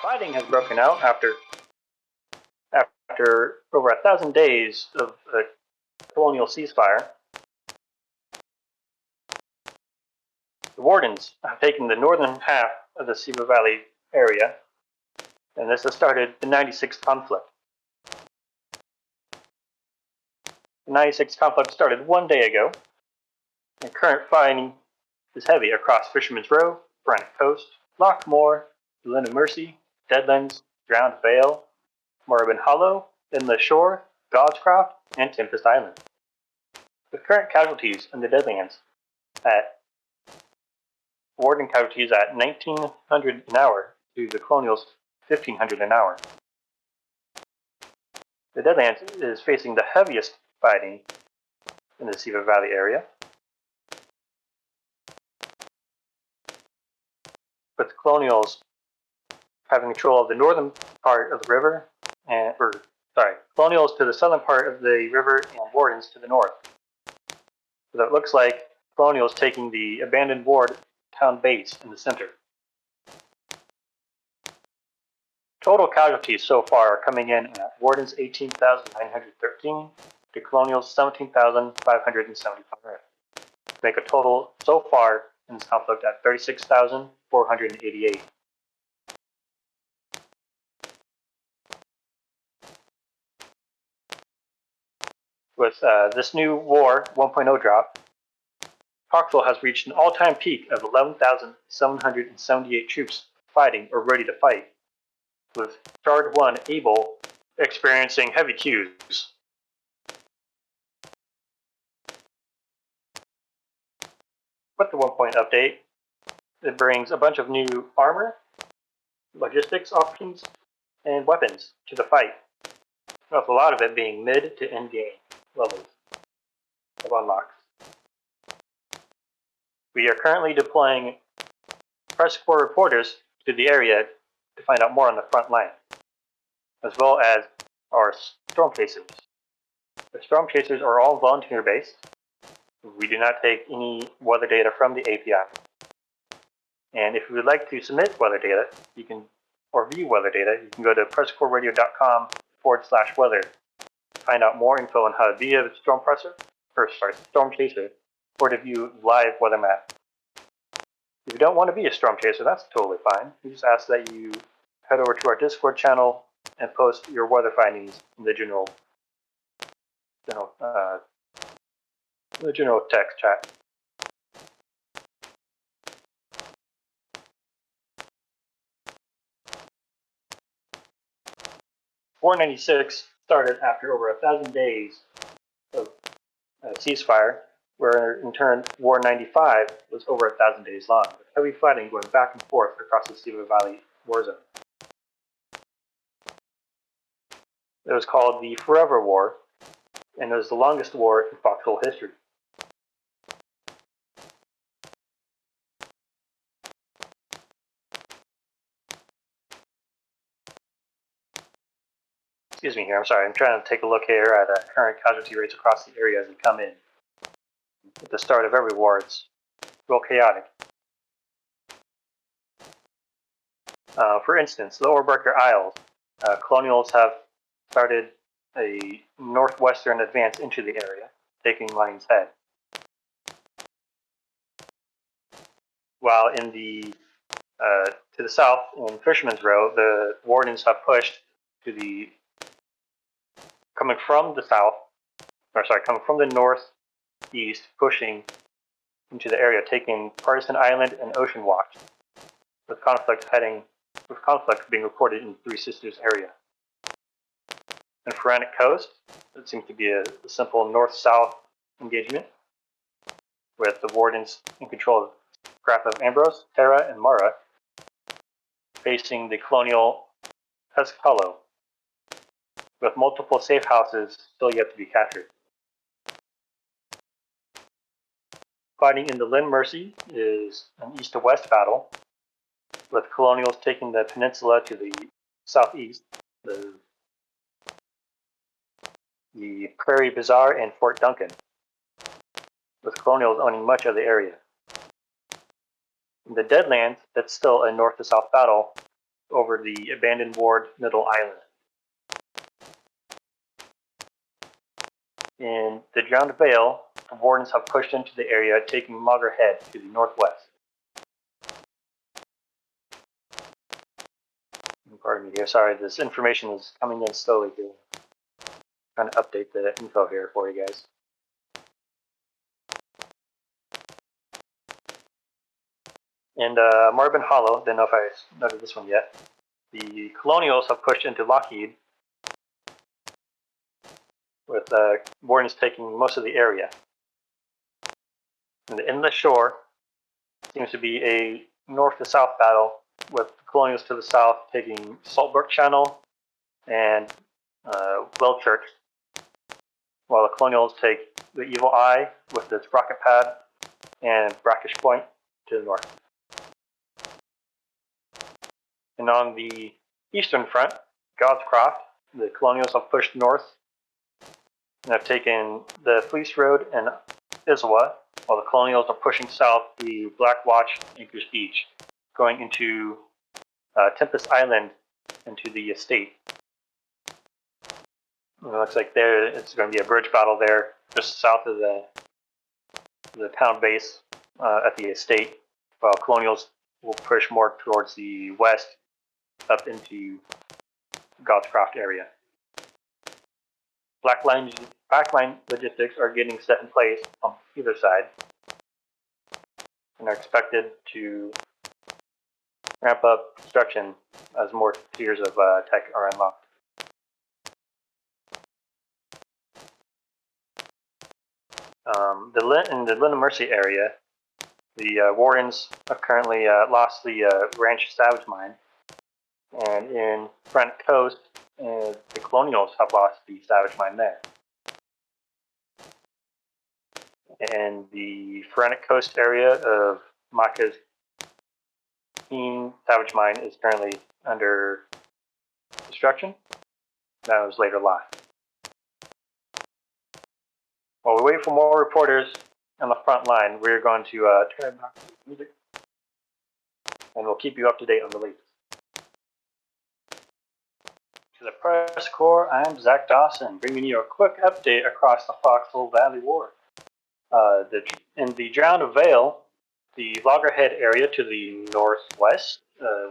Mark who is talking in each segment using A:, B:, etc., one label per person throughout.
A: Fighting has broken out after over 1,000 days of a colonial ceasefire. The Wardens have taken the northern half of the Siva Valley area, and this has started the 96th conflict. The 96th conflict started 1 day ago, and current fighting is heavy across Fisherman's Row, Granite Coast, Lockmore, Lynn Mercy, Deadlands, Drowned Vale, Morabin Hollow, Inlet Shore, Godscroft, and Tempest Island. With current casualties in the Deadlands at Warden casualties at 1,900 an hour to the Colonials 1,500 an hour. The Deadlands is facing the heaviest fighting in the Siva Valley area, with the Colonials having control of the northern part of the river, Colonials to the southern part of the river and Wardens to the north. So it looks like Colonials taking the abandoned Ward town base in the center. Total casualties so far are coming in at Wardens 18,913 to Colonials 17,575. Make a total so far in this conflict at 36,488. With this new war 1.0 drop, Foxhole has reached an all-time peak of 11,778 troops fighting or ready to fight, with Charge 1 able experiencing heavy queues. With the 1 update, it brings a bunch of new armor, logistics options, and weapons to the fight, with a lot of it being mid to end game levels of unlocks. We are currently deploying PressCorps reporters to the area to find out more on the front line, as well as our storm chasers. The storm chasers are all volunteer based. We do not take any weather data from the API. And if you would like to submit weather data, or view weather data, you can go to presscorpsradio.com/weather to find out more info on how to be a storm chaser, or to view live weather map. If you don't want to be a storm chaser, that's totally fine. We just ask that you head over to our Discord channel and post your weather findings in the general text chat. War 96 started after over 1,000 days of ceasefire, where in turn War 95 was over 1,000 days long, with heavy fighting going back and forth across the Siva Valley war zone. It was called the Forever War, and it was the longest war in Foxhole history. Excuse me here, I'm sorry, I'm trying to take a look here at current casualty rates across the area as they come in. At the start of every war, it's real chaotic. For instance, the Orebreaker Isles, Colonials have started a northwestern advance into the area, taking Lion's Head. While in the to the south, in Fisherman's Row, the Wardens have pushed to the coming from the northeast, pushing into the area, taking Partisan Island and Ocean Watch, with conflict being reported in Three Sisters area. In Granite Coast, it seems to be a simple north-south engagement, with the Wardens in control of Graph of Ambrose, Terra, and Mara, facing the colonial Pescalo, with multiple safe houses still yet to be captured. Fighting in the Lynn Mercy is an east to west battle, with Colonials taking the peninsula to the southeast, the Prairie Bazaar and Fort Duncan, with Colonials owning much of the area. In the Deadlands, that's still a north to south battle, over the abandoned ward Middle Island. In the Drowned Vale, the wardens have pushed into the area, taking Loggerhead to the northwest. Pardon me here, sorry, this information is coming in slowly here. Trying to update the info here for you guys. And Marvin Hollow, didn't know if I noted this one yet. The Colonials have pushed into Lockheed, with wardens taking most of the area. And the Inlet Shore seems to be a north to south battle, with the Colonials to the south taking Saltbrook Channel and Wellchurch, while the Colonials take the Evil Eye with its rocket pad and Brackish Point to the north. And on the eastern front, Godscroft, the Colonials have pushed north and have taken the Fleece Road and Iswa, while the Colonials are pushing south the Black Watch Anchorage Beach, going into Tempest Island into the estate. It looks like there it's going to be a bridge battle there, just south of the town base at the estate, while Colonials will push more towards the west, up into Godscroft area. Backline logistics are getting set in place on either side, and are expected to ramp up construction as more tiers of tech are unlocked. In the Lynn Mercy area, the wardens have currently lost the Ranch Savage Mine, and in Front Coast, the Colonials have lost the Savage Mine there. And the Front Coast area of Maka's Savage Mine is currently under destruction. That was later lost. While we wait for more reporters on the front line, we're going to turn back to the music, and we'll keep you up to date on the latest. To the Press Corps, I'm Zack Dawson, bringing you a quick update across the Foxhole Valley War. In the Drowned Vale, the Loggerhead area to the northwest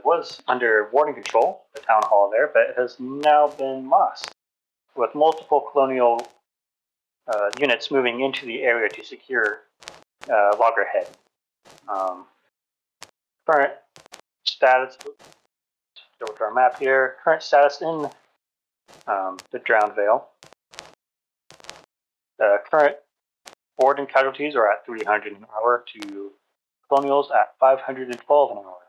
A: was under warden control, the town hall there, but it has now been lost, with multiple colonial units moving into the area to secure Loggerhead. Current status, go to our map here, current status in the Drowned Vale. Current warden casualties are at 300 an hour to Colonials at 512 an hour.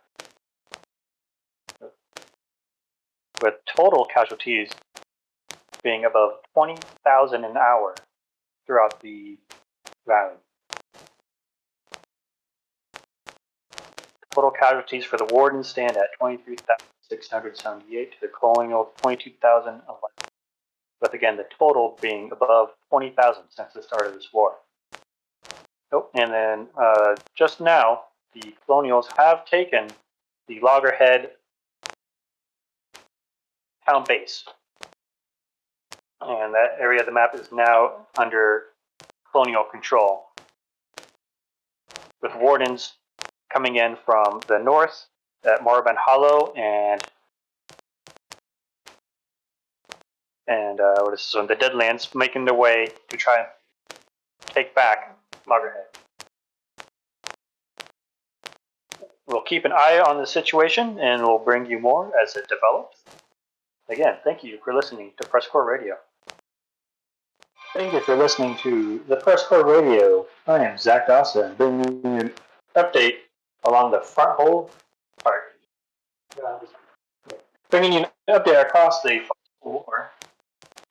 A: With total casualties being above 20,000 an hour throughout the valley. Total casualties for the Warden stand at 23,678 to the Colonial 22,011. But again, the total being above 20,000 since the start of this war. Oh, and then just now, the Colonials have taken the Loggerhead town base. And that area of the map is now under Colonial control, with wardens coming in from the north at Moraband Hollow and what is this one? The Deadlands, making their way to try and take back Loggerhead. We'll keep an eye on the situation and we'll bring you more as it develops. Again, thank you for listening to PressCorps Radio. Thank you for listening to the PressCorps Radio. I am Zack Dawson, bringing you an update along the front hole part. Bringing you an update across the war.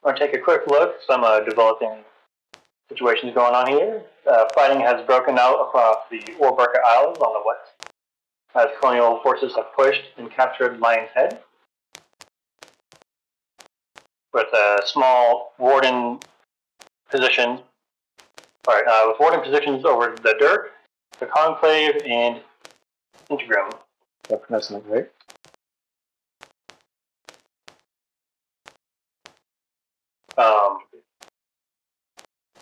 A: I'm going to take a quick look at some developing situations going on here. Fighting has broken out across the Orburka Isles on the west, as colonial forces have pushed and captured Lion's Head, with small warden positions. With warden positions over the Dirk, the Conclave, and Integrum. If I'm pronouncing that right.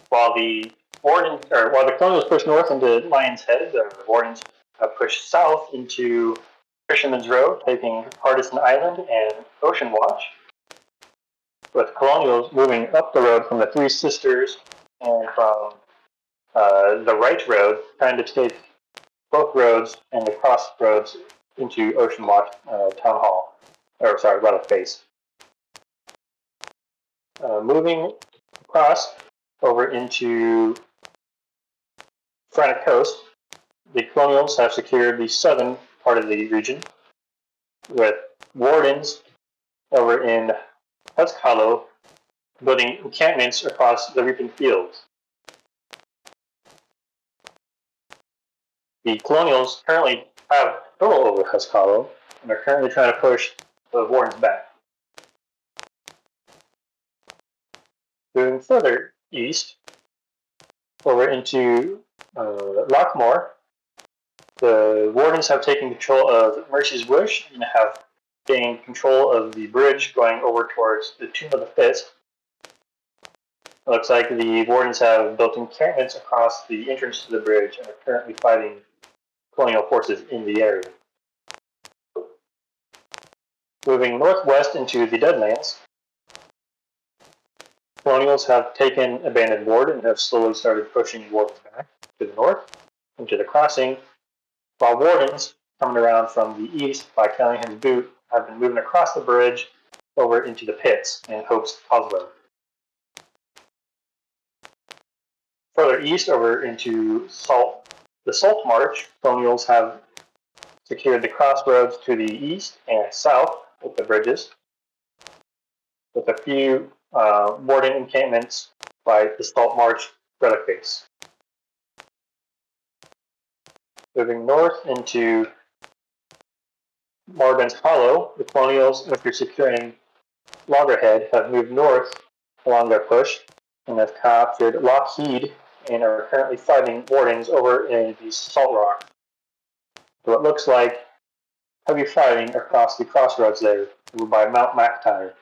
A: While the Colonials push north into Lion's Head, the Wardens push south into Fisherman's Row, taking Partisan Island and Ocean Watch, with Colonials moving up the road from the Three Sisters and from the right road, trying to take both roads and the crossroads into Ocean Watch Town Hall, Relic Base. Moving across over into Frantic Coast, the Colonials have secured the southern part of the region, with Wardens over in Husk Hollow building encampments across the reaping fields. The Colonials currently have control over Husk Hollow and are currently trying to push the Wardens back. Moving further east, over into Lockmore, the Wardens have taken control of Mercy's Wish and have gained control of the bridge going over towards the Tomb of the Fist. It looks like the Wardens have built encampments across the entrance to the bridge and are currently fighting Colonial forces in the area. Moving northwest into the Deadlands, Colonials have taken Abandoned Ward and have slowly started pushing Wardens back to the north into the crossing, while Wardens, coming around from the east by Callahan's Boot, have been moving across the bridge over into the pits and Hope's Causeway. Further east over into the Salt March, Colonials have secured the crossroads to the east and south with the bridges, with a few Warden encampments by the Salt March Relic Base. Moving north into Morben's Hollow, the Colonials, after securing Loggerhead, have moved north along their push and have captured Lockheed and are currently fighting Wardens over in the Salt Rock. So it looks like heavy fighting across the crossroads there over by Mount McIntyre.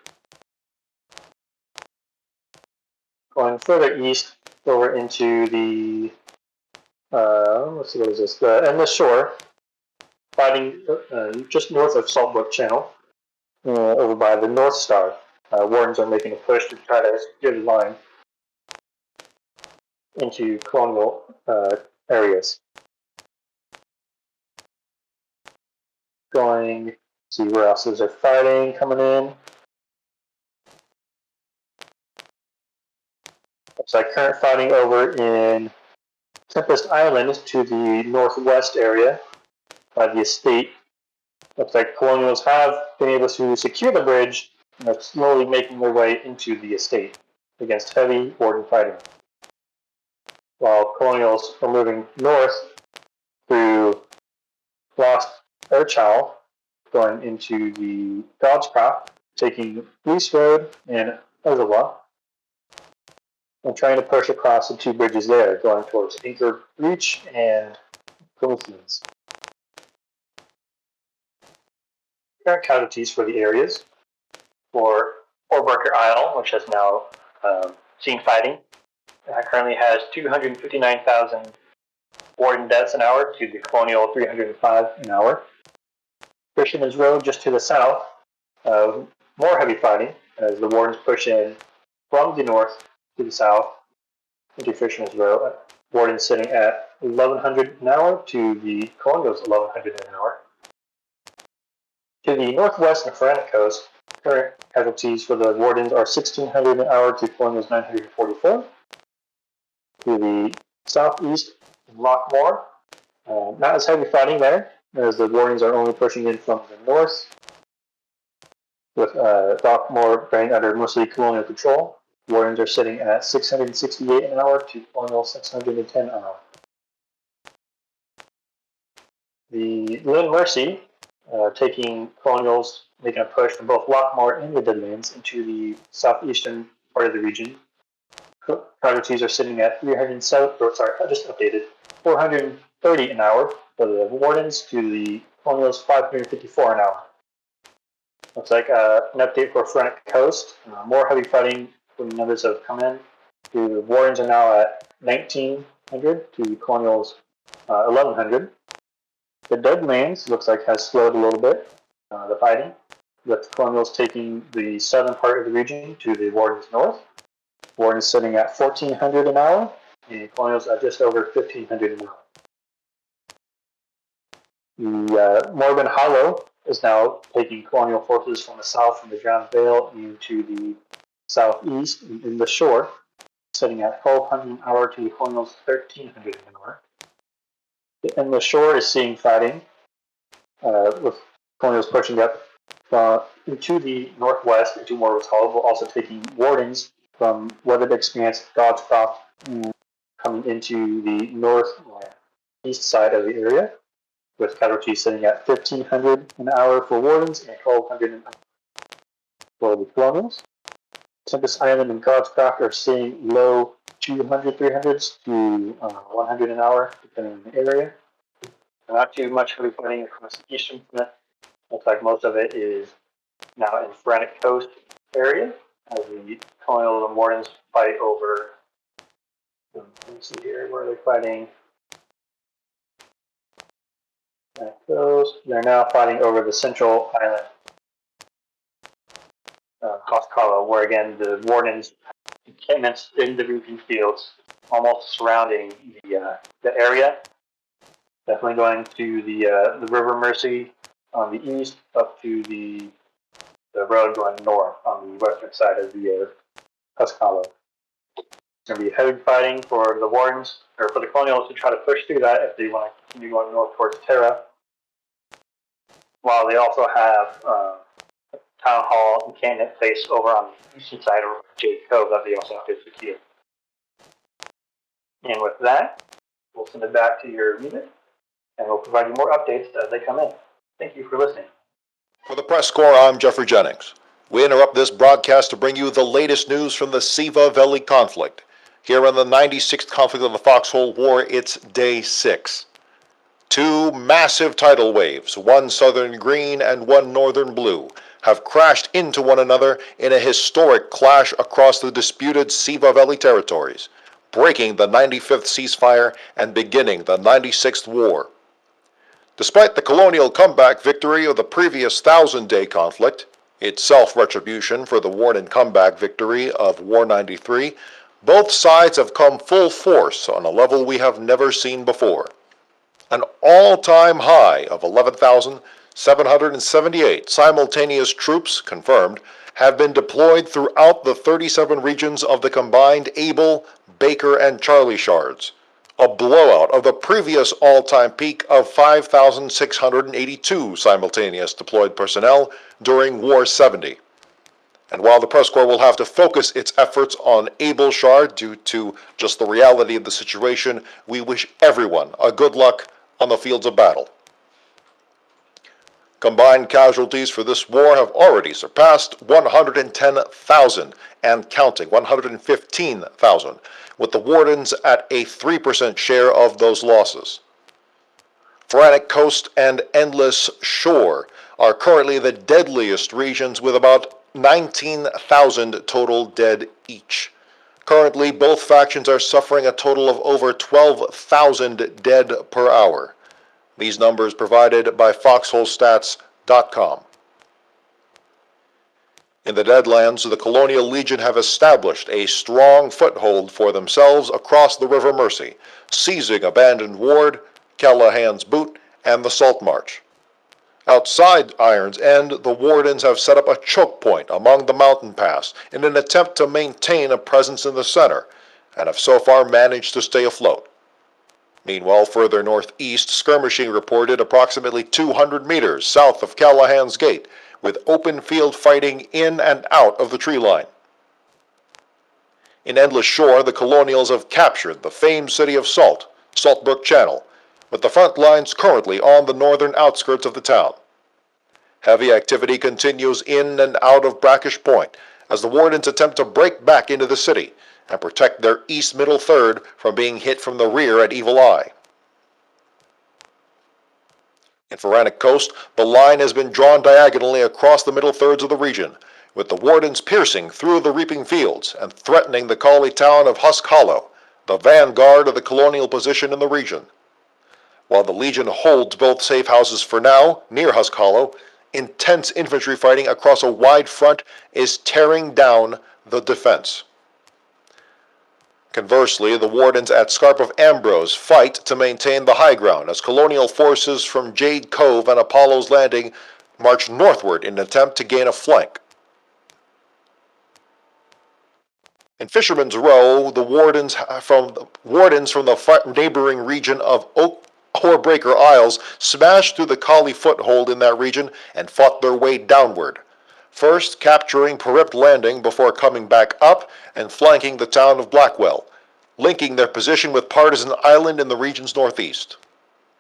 A: Going further east over into the the Endless Shore, fighting just north of Saltbrook Channel, over by the North Star. Wardens are making a push to try to secure the line into Colonial areas. Going, see where else is there fighting coming in. Looks like current fighting over in Tempest Island to the northwest area by the estate. Looks like Colonials have been able to secure the bridge and are slowly making their way into the estate against heavy Warden fighting. While Colonials are moving north through Lost Urchal, going into the God's Crop, taking Lease Road and Ozawa, and trying to push across the two bridges there, going towards Anchor Reach and Philippines. Current casualties for the areas for Orbarker Isle, which has now seen fighting, currently has 259,000 Warden deaths an hour to the Colonial 305 an hour. Fisherman's Road, just to the south, more heavy fighting as the Wardens push in from the north to the south into Fisherman's Row. Wardens sitting at 1,100 an hour to the Colonial's 1,100 an hour. To the northwest and Frantic Coast, current casualties for the Wardens are 1,600 an hour to Colonial's 944. To the southeast, Lockmore, not as heavy fighting there, as the Wardens are only pushing in from the north, with Lockmore being under mostly Colonial control. Wardens are sitting at 668 an hour to Colonial 610 an hour. The Lynn Mercy, taking Colonials, making a push from both Lockmore and the Deadlands into the southeastern part of the region. Casualties are sitting at 430 an hour for the Wardens to the Colonials 554 an hour. Looks like an update for Frantic Coast. More heavy fighting when the numbers have come in. The Wardens are now at 1,900 to Colonial's 1,100. The Deadlands looks like has slowed a little bit, the fighting, with Colonials taking the southern part of the region to the Wardens north. Wardens sitting at 1,400 an hour, and Colonials at just over 1,500 an hour. The Morven Hollow is now taking Colonial forces from the south from the Drowned Vale into the southeast in the shore, sitting at 1,200 an hour to Colonial's 1,300 an hour. And the shore is seeing fighting, with Colonials pushing up into the northwest into Morven's Hollow, but also taking Wardens from Weathered Expanse, Godscroft, coming into the northeast side of the area, with casualties sitting at 1,500 an hour for Wardens and 1,200 an hour for the Colonials. Tempest Island and Godscroft are seeing low 200, 300s to 100 an hour, depending on the area. Not too much heavy fighting across the eastern front. Looks like most of it is now in Frantic Coast area, as the Colonials and Wardens fight over. Let's see here, where are they fighting? Frantic Coast. They're now fighting over the central island, Costcala, where again the Wardens encampments in the reaping fields, almost surrounding the area. Definitely going to the River Mercy on the east, up to the road going north on the western side of the Costcala. It's going to be heavy fighting for the Wardens, or for the Colonials to try to push through that if they want to continue going north towards Terra. While they also have Town Hall and Cannon Place over on the eastern side of Jade Cove that they also have to secure. And with that, we'll send it back to your unit, and we'll provide you more updates as they come in. Thank you for listening.
B: For the Press Corps, I'm Geoffrey Jennings. We interrupt this broadcast to bring you the latest news from the Siva Valley conflict. Here on the 96th conflict of the Foxhole War, it's Day 6. Two massive tidal waves, one southern green and one northern blue, have crashed into one another in a historic clash across the disputed Siva Valley territories, breaking the 95th ceasefire and beginning the 96th war. Despite the colonial comeback victory of the previous 1,000-day conflict, itself retribution for the Warden comeback victory of War 93, both sides have come full force on a level we have never seen before. An all-time high of 11,778 simultaneous troops, confirmed, have been deployed throughout the 37 regions of the combined Able, Baker, and Charlie shards, a blowout of the previous all-time peak of 5,682 simultaneous deployed personnel during War 70. And while the Press Corps will have to focus its efforts on Able Shard due to just the reality of the situation, we wish everyone a good luck on the fields of battle. Combined casualties for this war have already surpassed 110,000 and counting, 115,000, with the Wardens at a 3% share of those losses. Frantic Coast and Endless Shore are currently the deadliest regions, with about 19,000 total dead each. Currently, both factions are suffering a total of over 12,000 dead per hour. These numbers provided by foxholestats.com. In the Deadlands, the Colonial Legion have established a strong foothold for themselves across the River Mercy, seizing Abandoned Ward, Callahan's Boot, and the Salt March. Outside Iron's End, the Wardens have set up a choke point among the mountain pass in an attempt to maintain a presence in the center, and have so far managed to stay afloat. Meanwhile, further northeast, skirmishing reported approximately 200 meters south of Callahan's Gate, with open field fighting in and out of the tree line. In Endless Shore, the Colonials have captured the famed city of Saltbrook Channel, with the front lines currently on the northern outskirts of the town. Heavy activity continues in and out of Brackish Point as the Wardens attempt to break back into the city and protect their east middle third from being hit from the rear at Evil Eye. In Frantic Coast, the line has been drawn diagonally across the middle thirds of the region, with the Wardens piercing through the reaping fields and threatening the collie town of Husk Hollow, the vanguard of the colonial position in the region. While the Legion holds both safe houses for now, near Husk Hollow, intense infantry fighting across a wide front is tearing down the defense. Conversely, the Wardens at Scarp of Ambrose fight to maintain the high ground as colonial forces from Jade Cove and Apollo's Landing march northward in an attempt to gain a flank. In Fisherman's Row, the wardens from the neighboring region of Whorebreaker Isles smashed through the collie foothold in that region and fought their way downward, first capturing Peript Landing before coming back up and flanking the town of Blackwell, linking their position with Partisan Island in the region's northeast.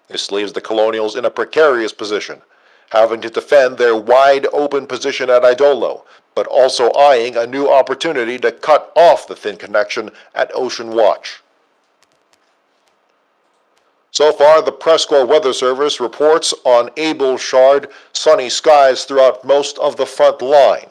B: This leaves the Colonials in a precarious position, having to defend their wide-open position at Idolo, but also eyeing a new opportunity to cut off the thin connection at Ocean Watch. So far, the PressCorps Weather Service reports on able-shard, sunny skies throughout most of the front line.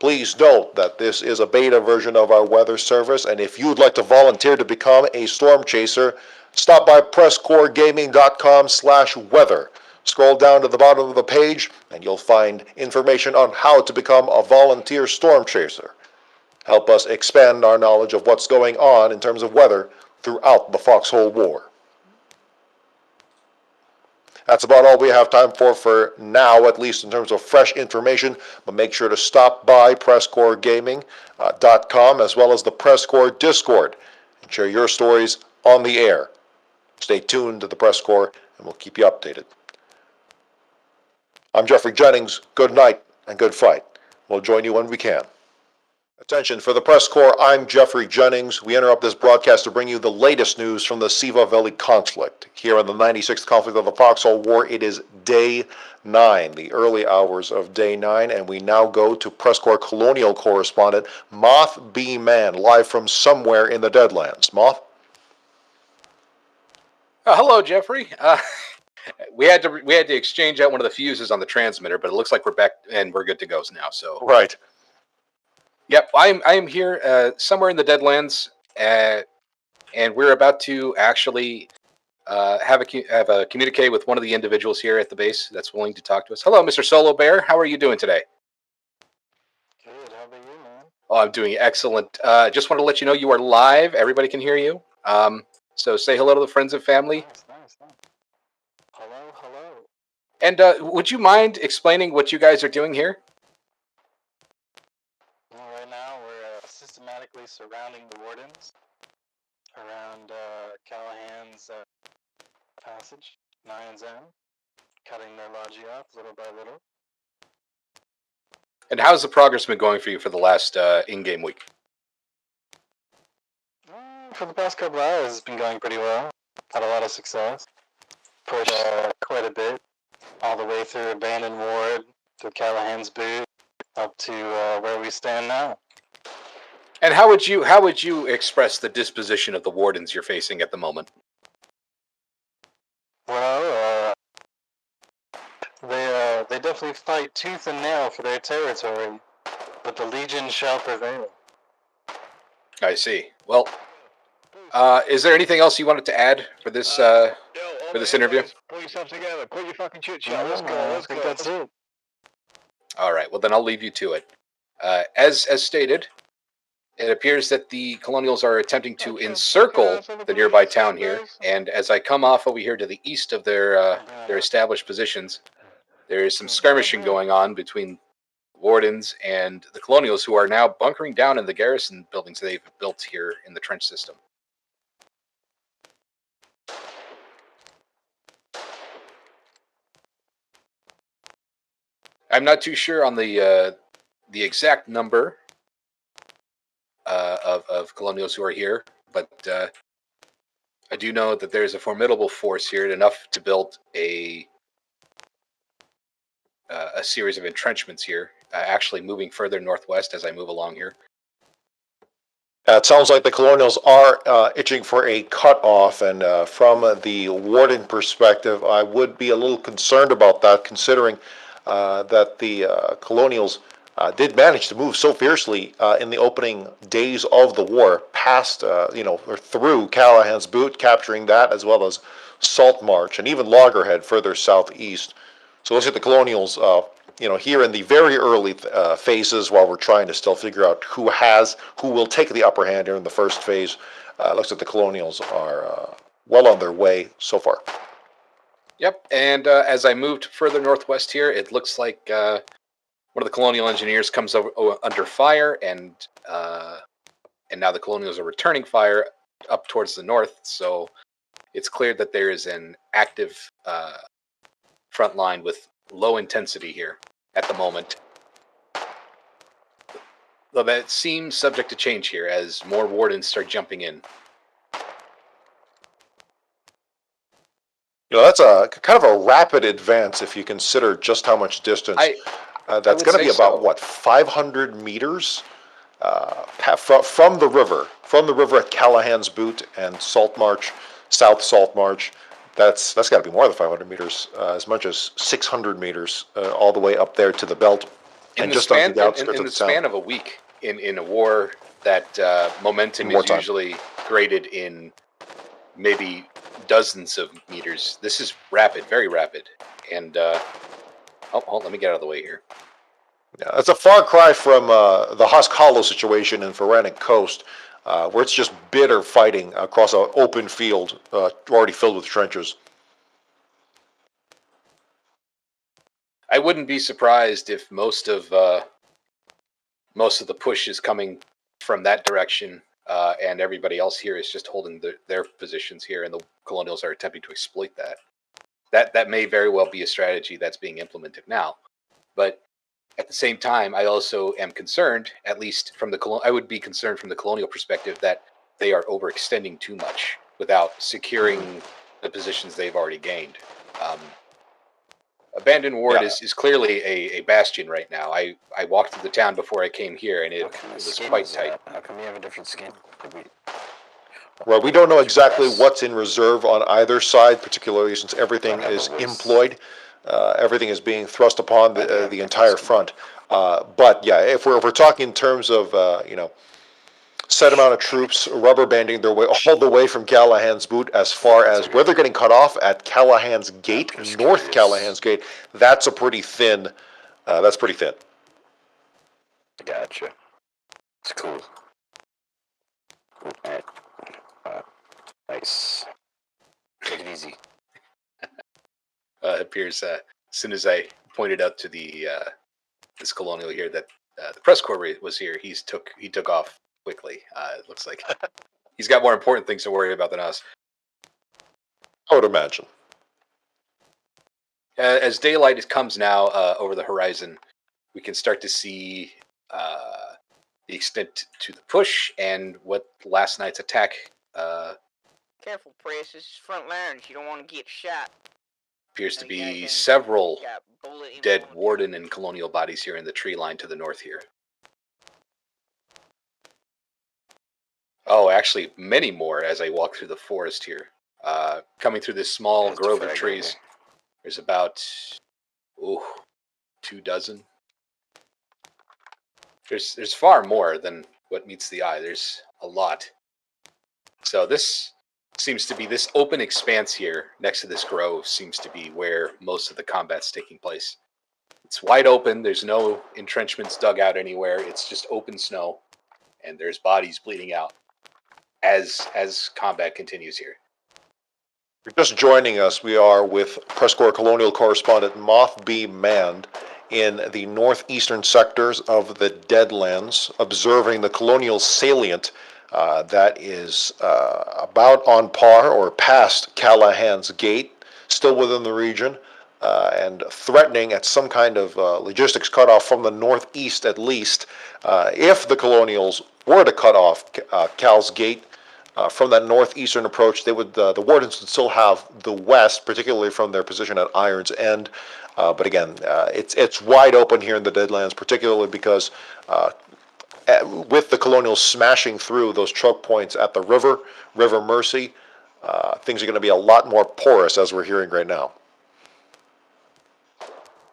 B: Please note that this is a beta version of our weather service, and if you'd like to volunteer to become a storm chaser, stop by PressCorpsGaming.com/weather. Scroll down to the bottom of the page, and you'll find information on how to become a volunteer storm chaser. Help us expand our knowledge of what's going on in terms of weather throughout the Foxhole War. That's about all we have time for now, at least in terms of fresh information, but make sure to stop by PressCorpsGaming.com as well as the PressCorps Discord and share your stories on the air. Stay tuned to the PressCorps, and we'll keep you updated. I'm Geoffrey Jennings. Good night and good fight. We'll join you when we can. Attention, for the PressCorps, I'm Geoffrey Jennings. We interrupt this broadcast to bring you the latest news from the Siva Valley conflict. Here in the 96th conflict of the Foxhole War, it is Day 9, the early hours of Day 9, and we now go to PressCorps Colonial correspondent Moth B Mann, live from somewhere in the Deadlands. Moth?
C: Hello, Geoffrey. We had to exchange out one of the fuses on the transmitter, but it looks like we're back and we're good to go now. So
B: Right.
C: Yep, I am here somewhere in the Deadlands, and we're about to actually have a communique with one of the individuals here at the base that's willing to talk to us. Hello, Mr. Solo Bear. How are you doing today?
D: Good. How about you, man?
C: Oh, I'm doing excellent. Just want to let you know you are live. Everybody can hear you. So say hello to the friends and family.
D: Nice. Hello.
C: And would you mind explaining what you guys are doing here?
D: Well, right now we're systematically surrounding the wardens around Callahan's passage, 9's End, cutting their lodge off little by little.
C: And how's the progress been going for you for the last in-game week?
D: For the past couple hours, it's been going pretty well. Had a lot of success. Pushed quite a bit, all the way through Abandoned Ward, through Callahan's boot, up to where we stand now.
C: And how would you express the disposition of the wardens you're facing at the moment?
D: Well, they definitely fight tooth and nail for their territory, but the Legion shall prevail.
C: I see. Well, is there anything else you wanted to add for this interview?
E: Pull yourself together. Pull your fucking shit
D: No,
E: shut. Let's go.
D: I think that's it.
C: All right. Well, then I'll leave you to it. As stated, it appears that the Colonials are attempting to encircle the nearby town here, and as I come off over here to the east of their established positions, there is some skirmishing going on between Wardens and the Colonials, who are now bunkering down in the garrison buildings they've built here in the trench system. I'm not too sure on the exact number of Colonials who are here, but I do know that there's a formidable force here, enough to build a series of entrenchments here, actually moving further northwest as I move along here.
B: It sounds like the Colonials are itching for a cutoff, and from the Warden perspective, I would be a little concerned about that, considering that the Colonials did manage to move so fiercely in the opening days of the war, past, or through Callahan's Boot, capturing that, as well as Saltmarsh and even Loggerhead further southeast. So let's get the Colonials, here in the very early phases, while we're trying to still figure out who will take the upper hand here in the first phase. Looks like the Colonials are well on their way so far.
C: Yep, and as I moved further northwest here, it looks like one of the Colonial engineers comes under fire, and now the Colonials are returning fire up towards the north. So it's clear that there is an active front line with low intensity here at the moment. Though that seems subject to change here as more wardens start jumping in.
B: That's a kind of a rapid advance if you consider just how much distance. That's going to be about 500 meters from the river at Callahan's Boot and Saltmarsh, South Saltmarsh. That's got to be more than 500 meters, as much as 600 meters, all the way up there to the belt, and just on the outskirts
C: in
B: of
C: the
B: town.
C: span of a week, in a war that momentum is usually graded in maybe dozens of meters. This is rapid, very rapid, and let me get out of the way here.
B: Yeah, that's a far cry from the Husk Hollow situation in Feranic Coast, where it's just bitter fighting across an open field already filled with trenches.
C: I wouldn't be surprised if most of the push is coming from that direction, and everybody else here is just holding their positions here, and the Colonials are attempting to exploit that. That may very well be a strategy that's being implemented now, but at the same time, I also am concerned, at least I would be concerned from the Colonial perspective, that they are overextending too much without securing the positions they've already gained. Abandoned Ward is clearly a bastion right now. I walked through the town before I came here, and it was quite tight.
D: How come you have a different skin?
B: Well, we don't know exactly what's in reserve on either side, particularly since everything is employed. Everything is being thrust upon the entire front. But yeah, if we're talking in terms of set amount of troops rubber banding their way all the way from Callahan's Boot as far as where they're getting cut off at Callahan's Gate, North Callahan's Gate, that's pretty thin. Gotcha.
D: It's cool. All right. Nice. Take it easy.
C: It appears as soon as I pointed out to this Colonial here that the PressCorps was here, he took off quickly. It looks like he's got more important things to worry about than us.
B: I would imagine.
C: As daylight comes now over the horizon, we can start to see the extent to the push and what last night's attack.
F: Careful, Press. This is front lines. You don't want to get shot.
C: Appears to be several dead Warden and Colonial bodies here in the tree line to the north here. Oh, actually, many more as I walk through the forest here. Coming through this small grove of trees, there's about 24. There's far more than what meets the eye. There's a lot. So this open expanse here next to this grove seems to be where most of the combat's taking place. It's wide open. There's no entrenchments dug out anywhere. It's just open snow, and there's bodies bleeding out as combat continues here.
B: If you're just joining us, we are with PressCorps Colonial correspondent Moth B Mann in the northeastern sectors of the Deadlands, observing the Colonial salient that is about on par or past Callahan's Gate, still within the region, and threatening at some kind of logistics cutoff from the northeast at least. If the Colonials were to cut off Cal's Gate from that northeastern approach, they would the Wardens would still have the west, particularly from their position at Iron's End. But again, it's wide open here in the Deadlands, particularly because with the Colonials smashing through those choke points at the River Mercy, things are going to be a lot more porous, as we're hearing right now.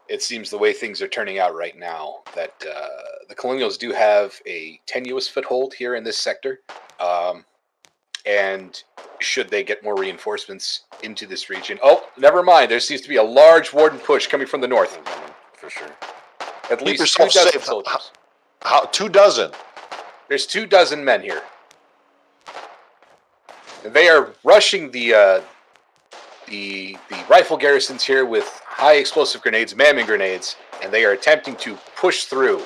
C: it seems the way things are turning out right now, that the Colonials do have a tenuous foothold here in this sector. And should they get more reinforcements into this region... Oh, never mind. There seems to be a large Warden push coming from the north.
D: For sure.
C: At
B: Keep
C: least
B: yourself
C: 2 dozen
B: safe.
C: soldiers.
B: How 2 dozen?
C: There's 2 dozen men here. They are rushing the rifle garrisons here with high explosive grenades, mammon grenades, and they are attempting to push through.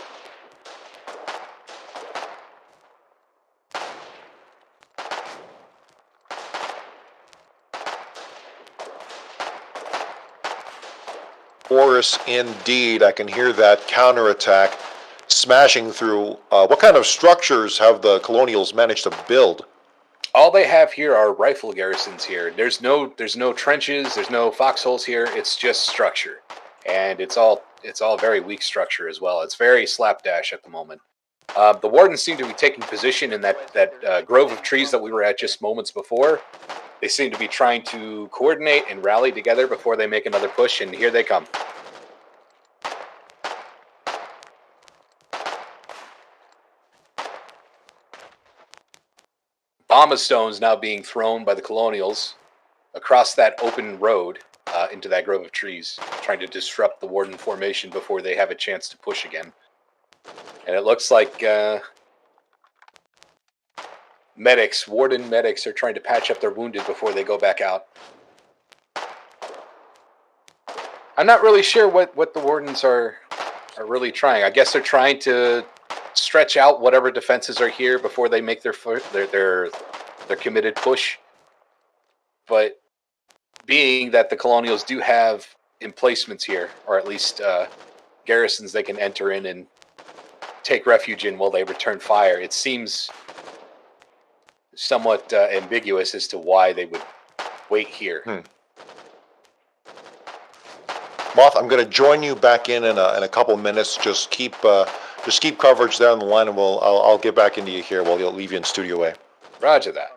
B: Porous indeed. I can hear that counterattack smashing through. What kind of structures have the Colonials managed to build?
C: All they have here are rifle garrisons here. There's no trenches, there's no foxholes here. It's just structure, and it's all very weak structure as well. It's very slapdash at the moment. The Wardens seem to be taking position in that grove of trees that we were at just moments before. They seem to be trying to coordinate and rally together before they make another push, and here they come. Bomb stones now being thrown by the Colonials across that open road into that grove of trees, trying to disrupt the Warden formation before they have a chance to push again. And it looks like Warden medics are trying to patch up their wounded before they go back out. I'm not really sure what the Wardens are really trying. I guess they're trying to stretch out whatever defenses are here before they make their committed push. But being that the Colonials do have emplacements here, or at least garrisons they can enter in and take refuge in while they return fire, it seems somewhat ambiguous as to why they would wait here.
B: Moth, I'm going to join you back in a couple minutes. Just keep coverage there on the line, and I'll get back into you here while you'll leave you in Studio A.
C: Roger that.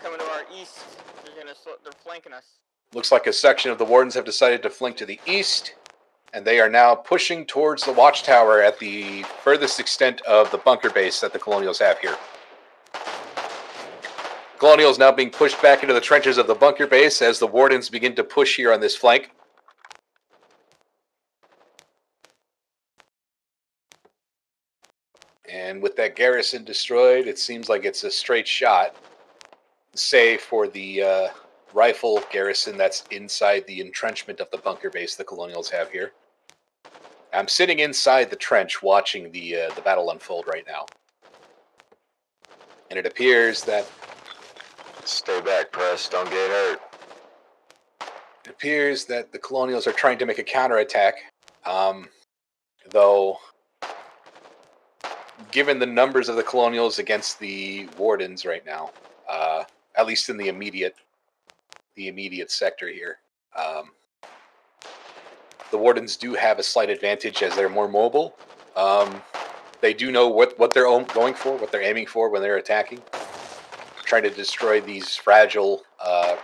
F: Coming to our east. They're flanking us.
C: Looks like a section of the Wardens have decided to flank to the east, and they are now pushing towards the watchtower at the furthest extent of the bunker base that the Colonials have here. Colonials now being pushed back into the trenches of the bunker base as the Wardens begin to push here on this flank. And with that garrison destroyed, it seems like it's a straight shot, save for the rifle garrison that's inside the entrenchment of the bunker base the Colonials have here. I'm sitting inside the trench watching the battle unfold right now. And it appears that...
D: Stay back, Press. Don't get hurt.
C: It appears that the Colonials are trying to make a counterattack, though given the numbers of the Colonials against the Wardens right now, at least in the immediate sector here, the Wardens do have a slight advantage as they're more mobile. They do know what they're going for, what they're aiming for when they're attacking, trying to destroy these fragile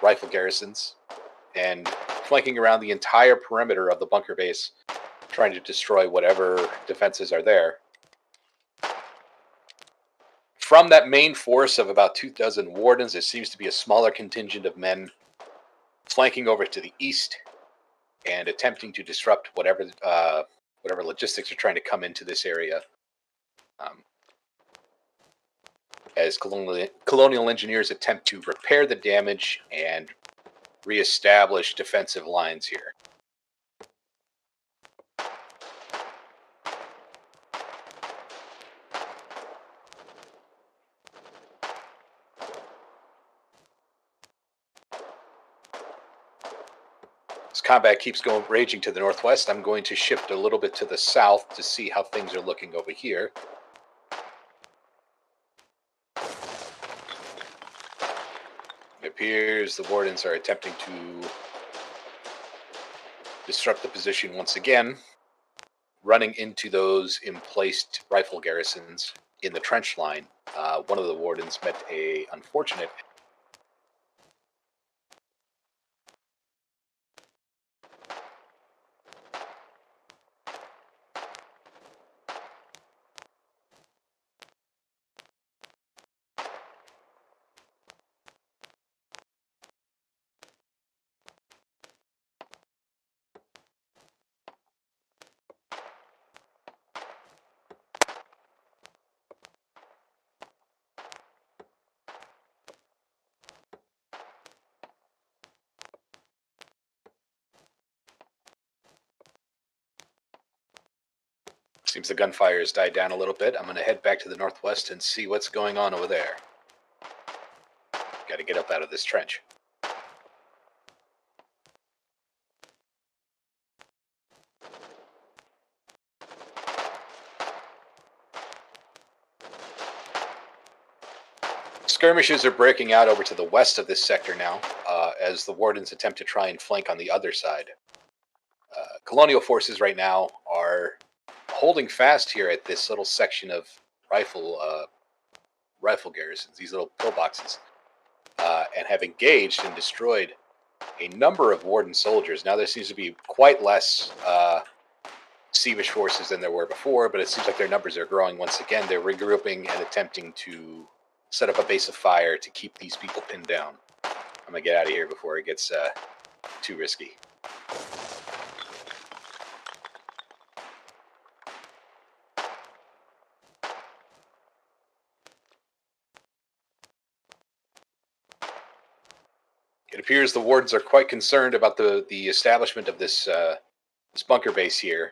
C: rifle garrisons, and flanking around the entire perimeter of the bunker base, trying to destroy whatever defenses are there. From that main force of about 2 dozen Wardens, there seems to be a smaller contingent of men flanking over to the east and attempting to disrupt whatever logistics are trying to come into this area. As colonial engineers attempt to repair the damage and reestablish defensive lines here. As combat keeps raging to the northwest, I'm going to shift a little bit to the south to see how things are looking over here. It appears the Wardens are attempting to disrupt the position once again. running into those emplaced rifle garrisons in the trench line. One of the wardens met a unfortunate. Seems the gunfire has died down a little bit. I'm going to head back to the northwest and see what's going on over there. Got to get up out of this trench. Skirmishes are breaking out over to the west of this sector now, as the wardens attempt to try and flank on the other side. Colonial forces right now are holding fast here at this little section of rifle garrisons, these little pillboxes, and have engaged and destroyed a number of warden soldiers. Now there seems to be quite less Sievish forces than there were before, but it seems like their numbers are growing once again. They're regrouping and attempting to set up a base of fire to keep these people pinned down. I'm going to get out of here before it gets too risky. It appears the wardens are quite concerned about the establishment of this bunker base here.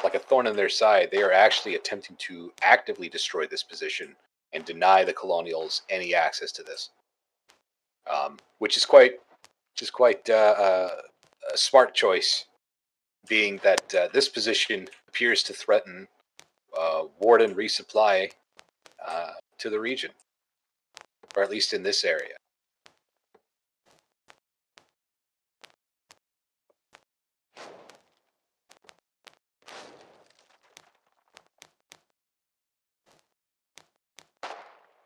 C: Like a thorn in their side, they are actually attempting to actively destroy this position and deny the colonials any access to this, which is quite a smart choice, being that this position appears to threaten warden resupply to the region, or at least in this area.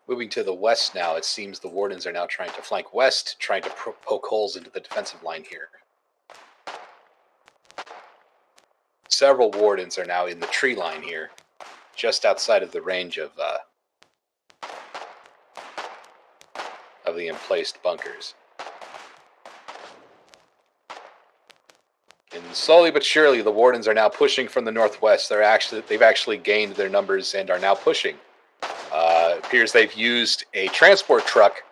C: Moving to the west now, it seems the wardens are now trying to flank west, trying to poke holes into the defensive line here. Several wardens are now in the tree line here, just outside of the range of the emplaced bunkers. And slowly but surely, the wardens are now pushing from the northwest. They've actually gained their numbers and are now pushing. It appears they've used a transport truck,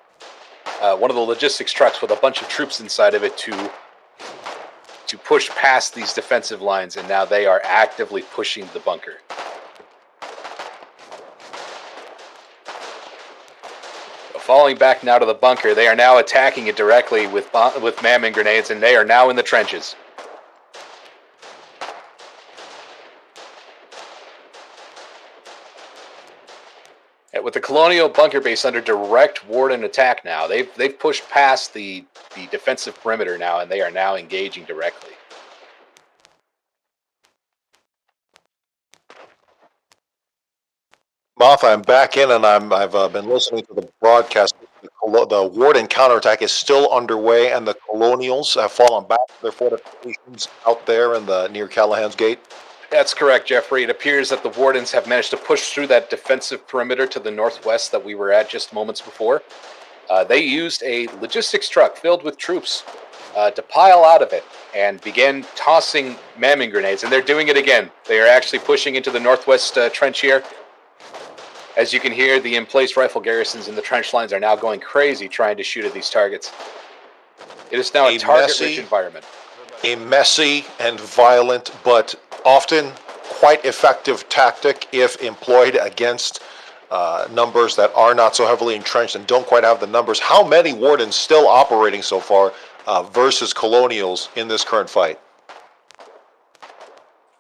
C: one of the logistics trucks with a bunch of troops inside of it to push past these defensive lines, and now they are actively pushing the bunker. So falling back now to the bunker, they are now attacking it directly with Mammon grenades, and they are now in the trenches. With the Colonial bunker base under direct warden attack now, they've pushed past the defensive perimeter now, and they are now engaging directly.
B: Moth, I'm back in, and I've been listening to the broadcast. The warden counterattack is still underway, and the Colonials have fallen back to their fortifications out there in near Callahan's Gate.
C: That's correct, Jeffrey. It appears that the wardens have managed to push through that defensive perimeter to the northwest that we were at just moments before. They used a logistics truck filled with troops to pile out of it and began tossing Mammon grenades, and they're doing it again. They are actually pushing into the northwest trench here. As you can hear, the emplaced rifle garrisons in the trench lines are now going crazy trying to shoot at these targets. It is now a target-rich environment.
B: A messy and violent, but often quite effective tactic if employed against numbers that are not so heavily entrenched and don't quite have the numbers. How many wardens still operating so far versus Colonials in this current fight?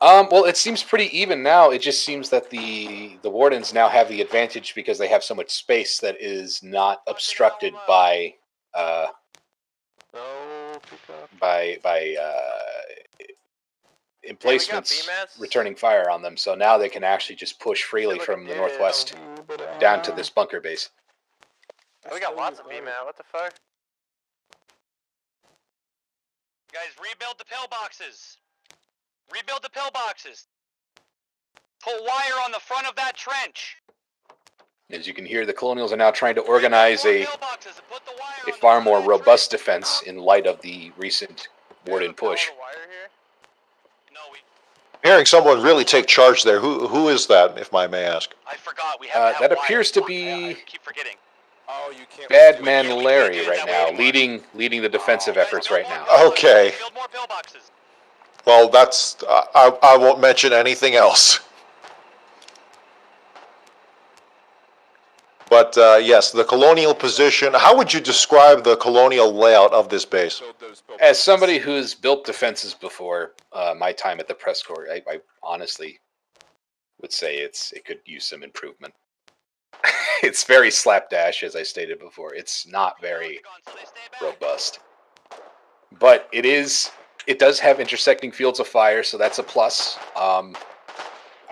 C: Well, it seems pretty even now. It just seems that the wardens now have the advantage because they have so much space that is not obstructed by emplacements returning fire on them, so now they can actually just push freely from the northwest down to this bunker base.
G: We got lots of B-Mat, what the fuck?
H: Guys, rebuild the pillboxes. Rebuild the pillboxes. Pull wire on the front of that trench.
C: As you can hear, the Colonials are now trying to organize a far more robust defense in light of the recent Warden push.
B: Hearing someone really take charge there. Who is that, if I may ask?
H: I forgot. We have
C: That appears to be
H: I keep forgetting.
G: Oh, you can't.
C: Bad Man Larry right now, leading the defensive efforts right now.
B: Okay.
H: Build more pillboxes.
B: Well, that's I won't mention anything else. But yes, the Colonial position. How would you describe the Colonial layout of this base?
C: As somebody who's built defenses before, my time at the PressCorps, I honestly would say it could use some improvement. It's very slapdash, as I stated before. It's not very robust, but it does have intersecting fields of fire, so that's a plus.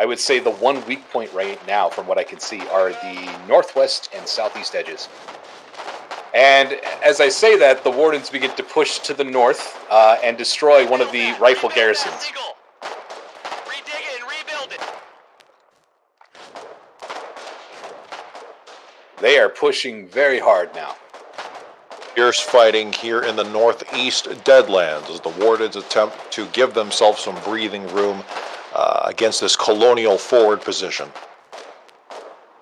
C: I would say the one weak point right now, from what I can see, are the northwest and southeast edges. And as I say that, the Wardens begin to push to the north and destroy one of the rifle garrisons.
H: Redig it and rebuild it.
C: They are pushing very hard now.
B: Fierce fighting here in the northeast Deadlands as the Wardens attempt to give themselves some breathing room against this Colonial forward position.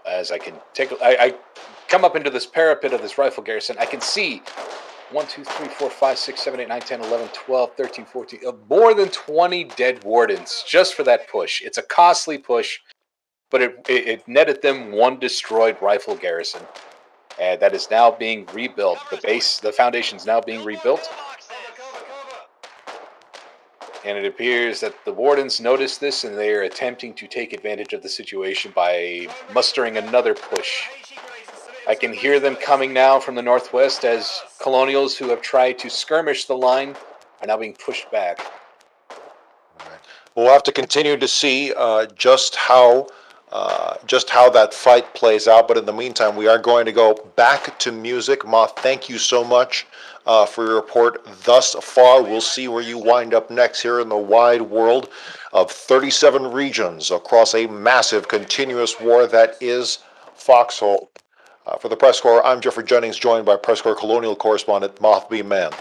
C: As I can I come up into this parapet of this rifle garrison, I can see 1, 2, 3, 4, 5, 6, 7, 8, 9, 10, 11, 12, 13, 14, more than 20 dead Wardens just for that push. It's a costly push, but it netted them one destroyed rifle garrison. And that is now being rebuilt. The foundation's now being rebuilt. And it appears that the Wardens noticed this and they are attempting to take advantage of the situation by mustering another push. I can hear them coming now from the northwest as Colonials who have tried to skirmish the line are now being pushed back.
B: We'll have to continue to see just how that fight plays out. But in the meantime, we are going to go back to music. Moth, thank you so much for your report thus far. We'll see where you wind up next here in the wide world of 37 regions across a massive continuous war that is Foxhole. For the PressCorps, I'm Geoffrey Jennings, joined by PressCorps Colonial correspondent Moth B Mann.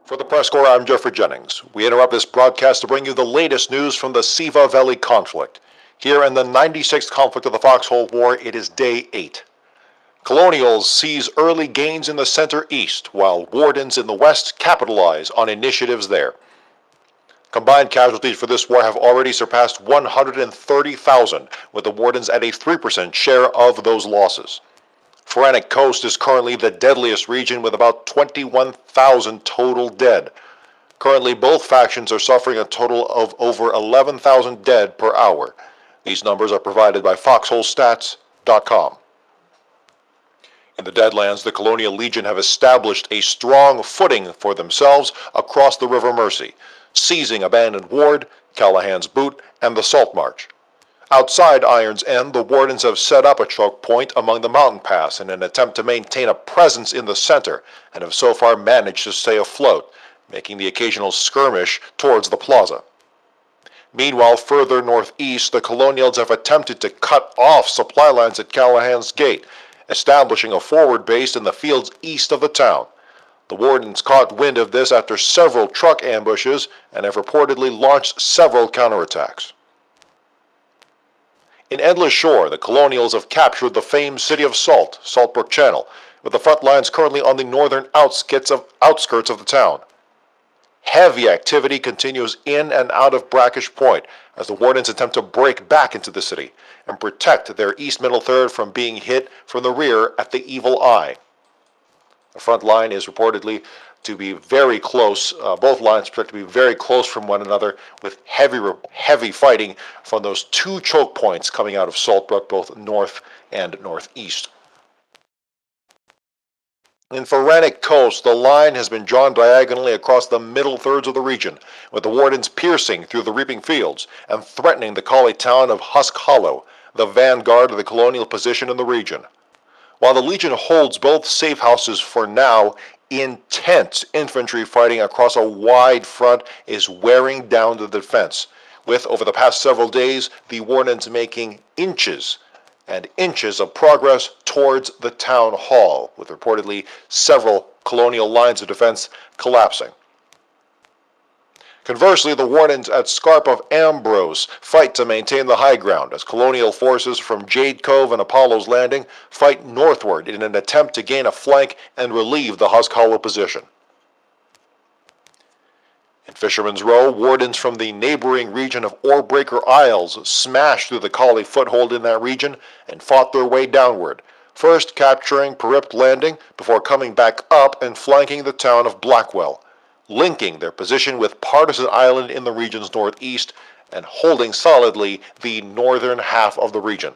B: For the PressCorps, I'm Geoffrey Jennings. We interrupt this broadcast to bring you the latest news from the Siva Valley conflict. Here in the 96th conflict of the Foxhole War, it is day 8. Colonials seize early gains in the center-east, while Wardens in the west capitalize on initiatives there. Combined casualties for this war have already surpassed 130,000, with the Wardens at a 3% share of those losses. Pharanic Coast is currently the deadliest region with about 21,000 total dead. Currently, both factions are suffering a total of over 11,000 dead per hour. These numbers are provided by foxholestats.com. In the Deadlands, the Colonial Legion have established a strong footing for themselves across the River Mersey, seizing abandoned Ward, Callahan's Boot, and the Salt March. Outside Iron's End, the Wardens have set up a choke point among the mountain pass in an attempt to maintain a presence in the center, and have so far managed to stay afloat, making the occasional skirmish towards the plaza. Meanwhile, further northeast, the Colonials have attempted to cut off supply lines at Callahan's Gate, establishing a forward base in the fields east of the town. The Wardens caught wind of this after several truck ambushes and have reportedly launched several counterattacks. In Endless Shore, the Colonials have captured the famed city of Salt, Saltbrook Channel, with the front lines currently on the northern outskirts of the town. Heavy activity continues in and out of Brackish Point as the Wardens attempt to break back into the city and protect their East Middle Third from being hit from the rear at the Evil Eye. The front line is reportedly to be very close. Both lines expect to be very close from one another, with heavy fighting from those two choke points coming out of Saltbrook, both north and northeast. In Pharenic Coast, the line has been drawn diagonally across the middle thirds of the region, with the wardens piercing through the reaping fields and threatening the collie town of Husk Hollow, the vanguard of the colonial position in the region. While the Legion holds both safe houses for now, intense infantry fighting across a wide front is wearing down the defense, with, over the past several days, the wardens making inches and inches of progress towards the town hall, with reportedly several colonial lines of defense collapsing. Conversely, the wardens at Scarp of Ambrose fight to maintain the high ground as colonial forces from Jade Cove and Apollo's Landing fight northward in an attempt to gain a flank and relieve the Husk Hollow position. In Fisherman's Row, wardens from the neighboring region of Oarbreaker Isles smashed through the collie foothold in that region and fought their way downward, first capturing Peript Landing before coming back up and flanking the town of Blackwell, linking their position with Partisan Island in the region's northeast and holding solidly the northern half of the region.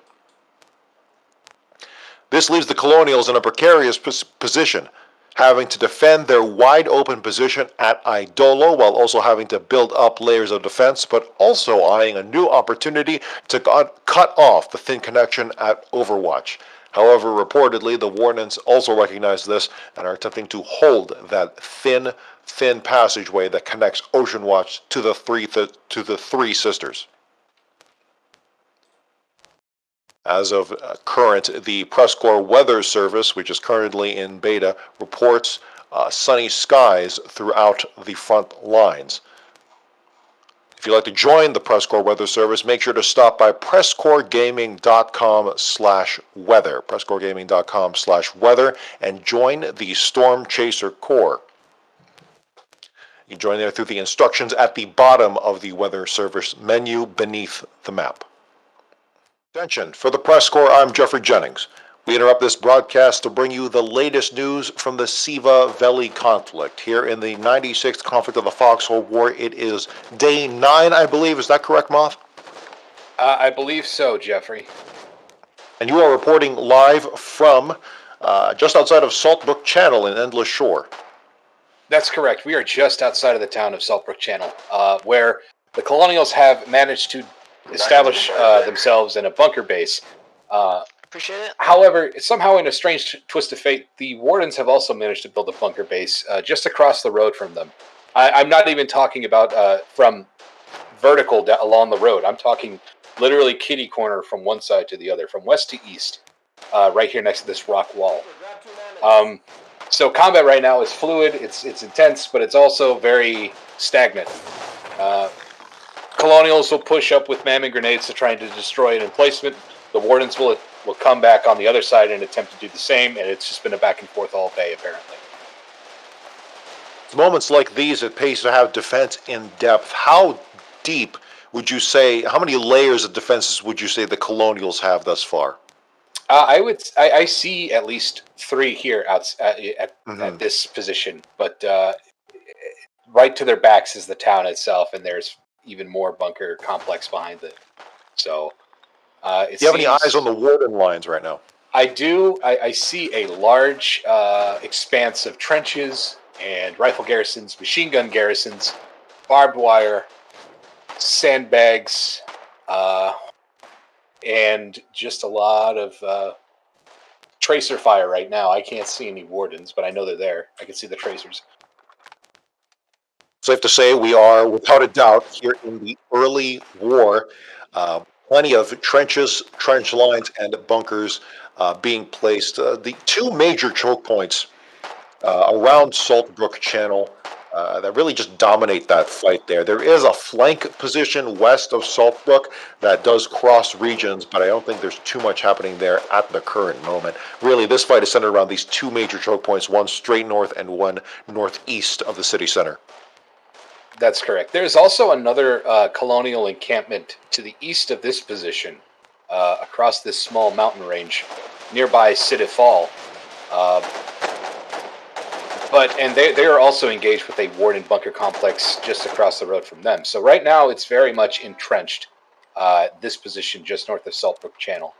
B: This leaves the Colonials in a precarious position, having to defend their wide-open position at Idolo while also having to build up layers of defense, but also eyeing a new opportunity to cut off the thin connection at Overwatch. However, reportedly, the Wardens also recognize this and are attempting to hold that thin passageway that connects Oceanwatch to the Three Sisters. As of current, the PressCorps Weather Service, which is currently in beta, reports sunny skies throughout the front lines. If you'd like to join the PressCorps Weather Service, make sure to stop by PressCorpsGaming.com/weather, PressCorpsGaming.com/weather, and join the Storm Chaser Corps. You join there through the instructions at the bottom of the Weather Service menu beneath the map. Attention, for the PressCorps, I'm Geoffrey Jennings. We interrupt this broadcast to bring you the latest news from the Siva Valley conflict. Here in the 96th conflict of the Foxhole War, it is day 9, I believe. Is that correct, Moth?
C: I believe so, Geoffrey.
B: And you are reporting live from just outside of Saltbrook Channel in Endless Shore.
C: That's correct. We are just outside of the town of Saltbrook Channel, where the Colonials have managed to establish themselves in a bunker base.
F: Appreciate it.
C: However, somehow in a strange twist of fate, the Wardens have also managed to build a bunker base just across the road from them. I'm not even talking about from vertical along the road. I'm talking literally kitty corner from one side to the other, from west to east, right here next to this rock wall. So combat right now is fluid, it's intense, but it's also very stagnant. Colonials will push up with mammon grenades to try to destroy an emplacement. The Wardens will come back on the other side and attempt to do the same, and it's just been a back and forth all day, apparently.
B: Moments like these, it pays to have defense in depth. How deep would you say, how many layers of defenses would you say the Colonials have thus far?
C: I see at least 3 here at this position, but right to their backs is the town itself, and there's even more bunker complex behind it. So, do
B: you have any eyes on the Warden lines right now?
C: I do. I see a large expanse of trenches and rifle garrisons, machine gun garrisons, barbed wire, sandbags, and just a lot of tracer fire right now. I can't see any Wardens, but I know they're there. I can see the tracers.
B: Safe to say we are, without a doubt, here in the early war. Plenty of trenches, trench lines, and bunkers being placed. The 2 major choke points around Saltbrook Channel that really just dominate that fight there. There is a flank position west of Saltbrook that does cross regions, but I don't think there's too much happening there at the current moment. Really, this fight is centered around these 2 major choke points, one straight north and one northeast of the city center.
C: That's correct. There's also another colonial encampment to the east of this position, across this small mountain range, nearby City Fall. And they are also engaged with a Warden bunker complex just across the road from them. So right now it's very much entrenched, this position just north of Saltbrook Channel.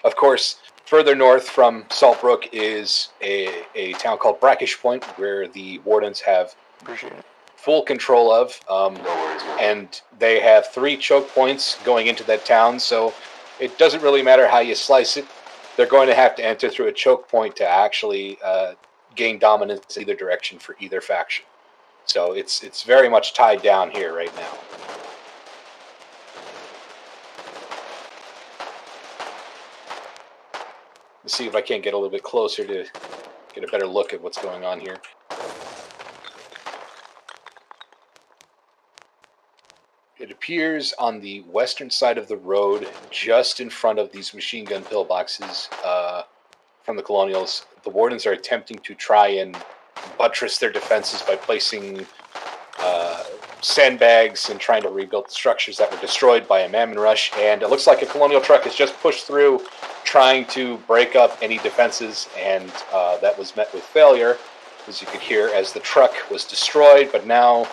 C: Of course, further north from Saltbrook is a town called Brackish Point, where the Wardens have full control of, and they have 3 choke points going into that town, so it doesn't really matter how you slice it. They're going to have to enter through a choke point to actually gain dominance in either direction for either faction. So it's very much tied down here right now. Let's see if I can't get a little bit closer to get a better look at what's going on here. It appears on the western side of the road, just in front of these machine gun pillboxes from the Colonials, the Wardens are attempting to try and buttress their defenses by placing sandbags and trying to rebuild the structures that were destroyed by a Mammon rush. And it looks like a Colonial truck has just pushed through, trying to break up any defenses, and that was met with failure, as you could hear, as the truck was destroyed. But now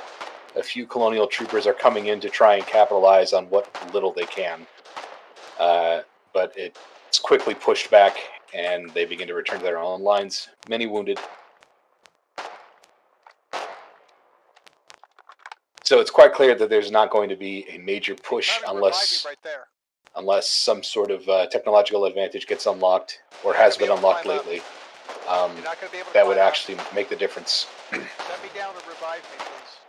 C: a few Colonial troopers are coming in to try and capitalize on what little they can. But it's quickly pushed back, and they begin to return to their own lines. Many wounded. So it's quite clear that there's not going to be a major push unless some sort of technological advantage gets unlocked, or has been unlocked lately. That would actually make the difference.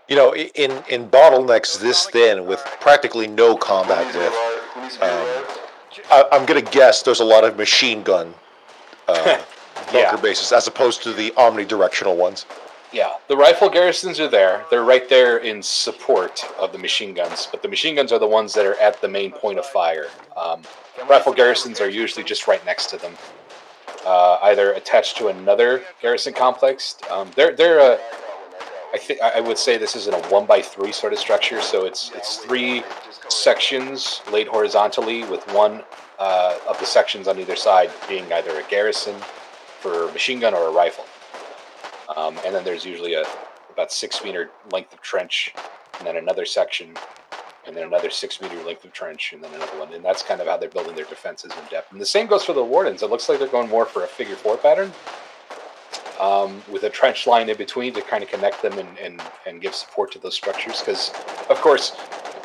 B: You know, in bottlenecks this thin, with practically no combat width, I'm going to guess there's a lot of machine gun bunker bases, as opposed to the omnidirectional ones.
C: Yeah, the rifle garrisons are there. They're right there in support of the machine guns, but the machine guns are the ones that are at the main point of fire. Rifle garrisons are usually just right next to them, either attached to another garrison complex. I would say this isn't a 1x3 sort of structure, so it's 3 sections laid horizontally, with one of the sections on either side being either a garrison for a machine gun or a rifle. And then there's usually about 6 meter length of trench, and then another section, and then another 6 meter length of trench, and then another one. And that's kind of how they're building their defenses in depth. And the same goes for the Wardens. It looks like they're going more for a figure 4 pattern, with a trench line in between to kind of connect them and give support to those structures. Because, of course,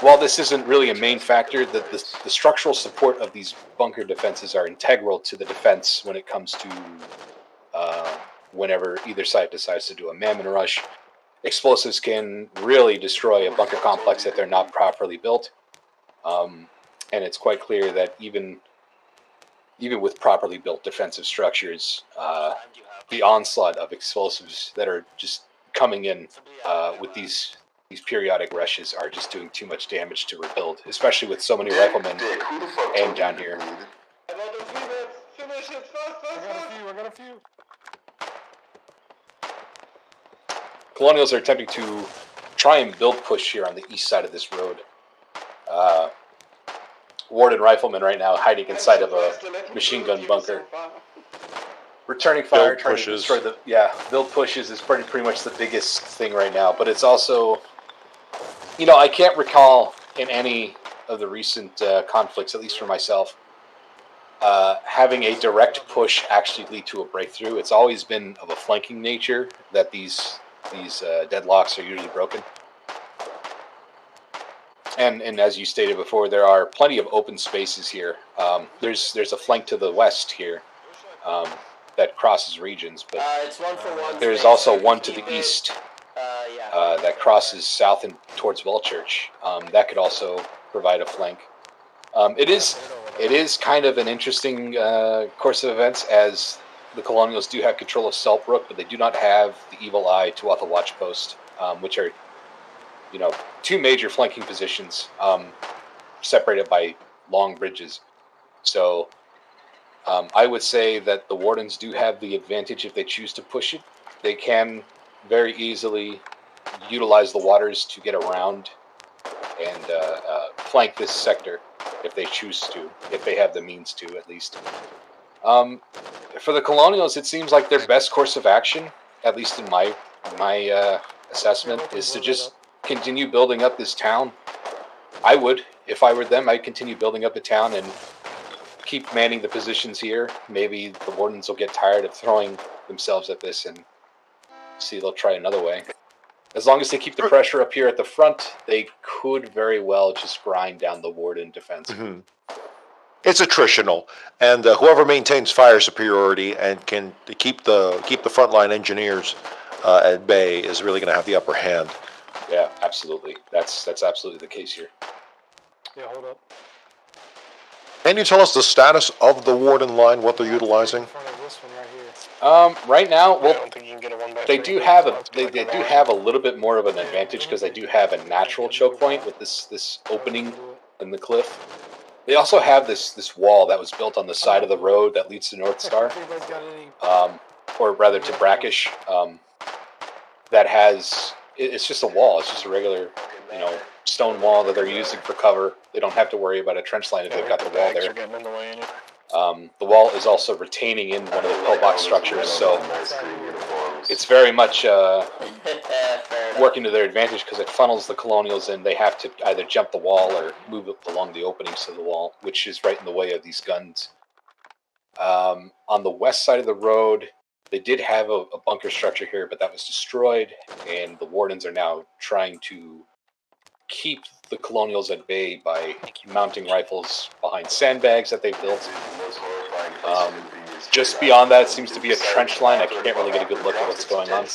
C: while this isn't really a main factor, the structural support of these bunker defenses are integral to the defense when it comes to whenever either side decides to do a Mammon rush. Explosives can really destroy a bunker complex if they're not properly built. And it's quite clear that even with properly built defensive structures, the onslaught of explosives that are just coming in with these periodic rushes are just doing too much damage to rebuild, especially with so many riflemen aimed down here.
E: I got a few.
C: Colonials are attempting to try and build push here on the east side of this road. Warden riflemen right now hiding inside of a machine gun bunker. Returning fire,
B: build
C: trying
B: pushes.
C: to destroy build pushes is pretty much the biggest thing right now. But it's also, I can't recall in any of the recent conflicts, at least for myself, having a direct push actually lead to a breakthrough. It's always been of a flanking nature that these deadlocks are usually broken. And as you stated before, there are plenty of open spaces here. There's a flank to the west here that crosses regions, but
I: it's 1-for-1
C: there's
I: space,
C: also
I: so
C: one to
I: keep
C: the
I: it,
C: east
I: yeah.
C: that crosses south and towards Vulchurch. That could also provide a flank. It is kind of an interesting course of events, as the Colonials do have control of Saltbrook, but they do not have the Evil Eye Tuatha Watch Post, which are, 2 major flanking positions separated by long bridges. So I would say that the Wardens do have the advantage if they choose to push it. They can very easily utilize the waters to get around and flank this sector if they choose to, if they have the means to, at least. For the Colonials, it seems like their best course of action, at least in my assessment, is to just continue building up this town. I would, if I were them, I'd continue building up the town and keep manning the positions here. Maybe the wardens will get tired of throwing themselves at this and see they'll try another way. As long as they keep the pressure up here at the front, they could very well just grind down the warden defense.
B: Mm-hmm. It's attritional, and whoever maintains fire superiority and can keep the frontline engineers at bay is really going to have the upper hand.
C: Yeah, absolutely. That's absolutely the case here.
D: Yeah, hold up.
B: Can you tell us the status of the warden line, what they're utilizing?
D: In front of this one right here.
C: Right now,
D: I
C: well,
D: don't think you can get a 1x3.
C: they do have a little bit more of an advantage because they do have a natural choke point with this opening in the cliff. They also have this wall that was built on the side of the road that leads to North Star, or rather to Brackish. That has it's just a wall. It's just a regular, stone wall that they're using for cover. They don't have to worry about a trench line if they've got the wall there. The wall is also retaining in one of the pillbox structures, so it's very much working to their advantage because it funnels the colonials in. They have to either jump the wall or move along the openings to the wall, which is right in the way of these guns. On the west side of the road, they did have a bunker structure here, but that was destroyed, and the wardens are now trying to keep the colonials at bay by mounting rifles behind sandbags that they've built. Just beyond that seems to be a trench line. I can't really get a good look at what's going on,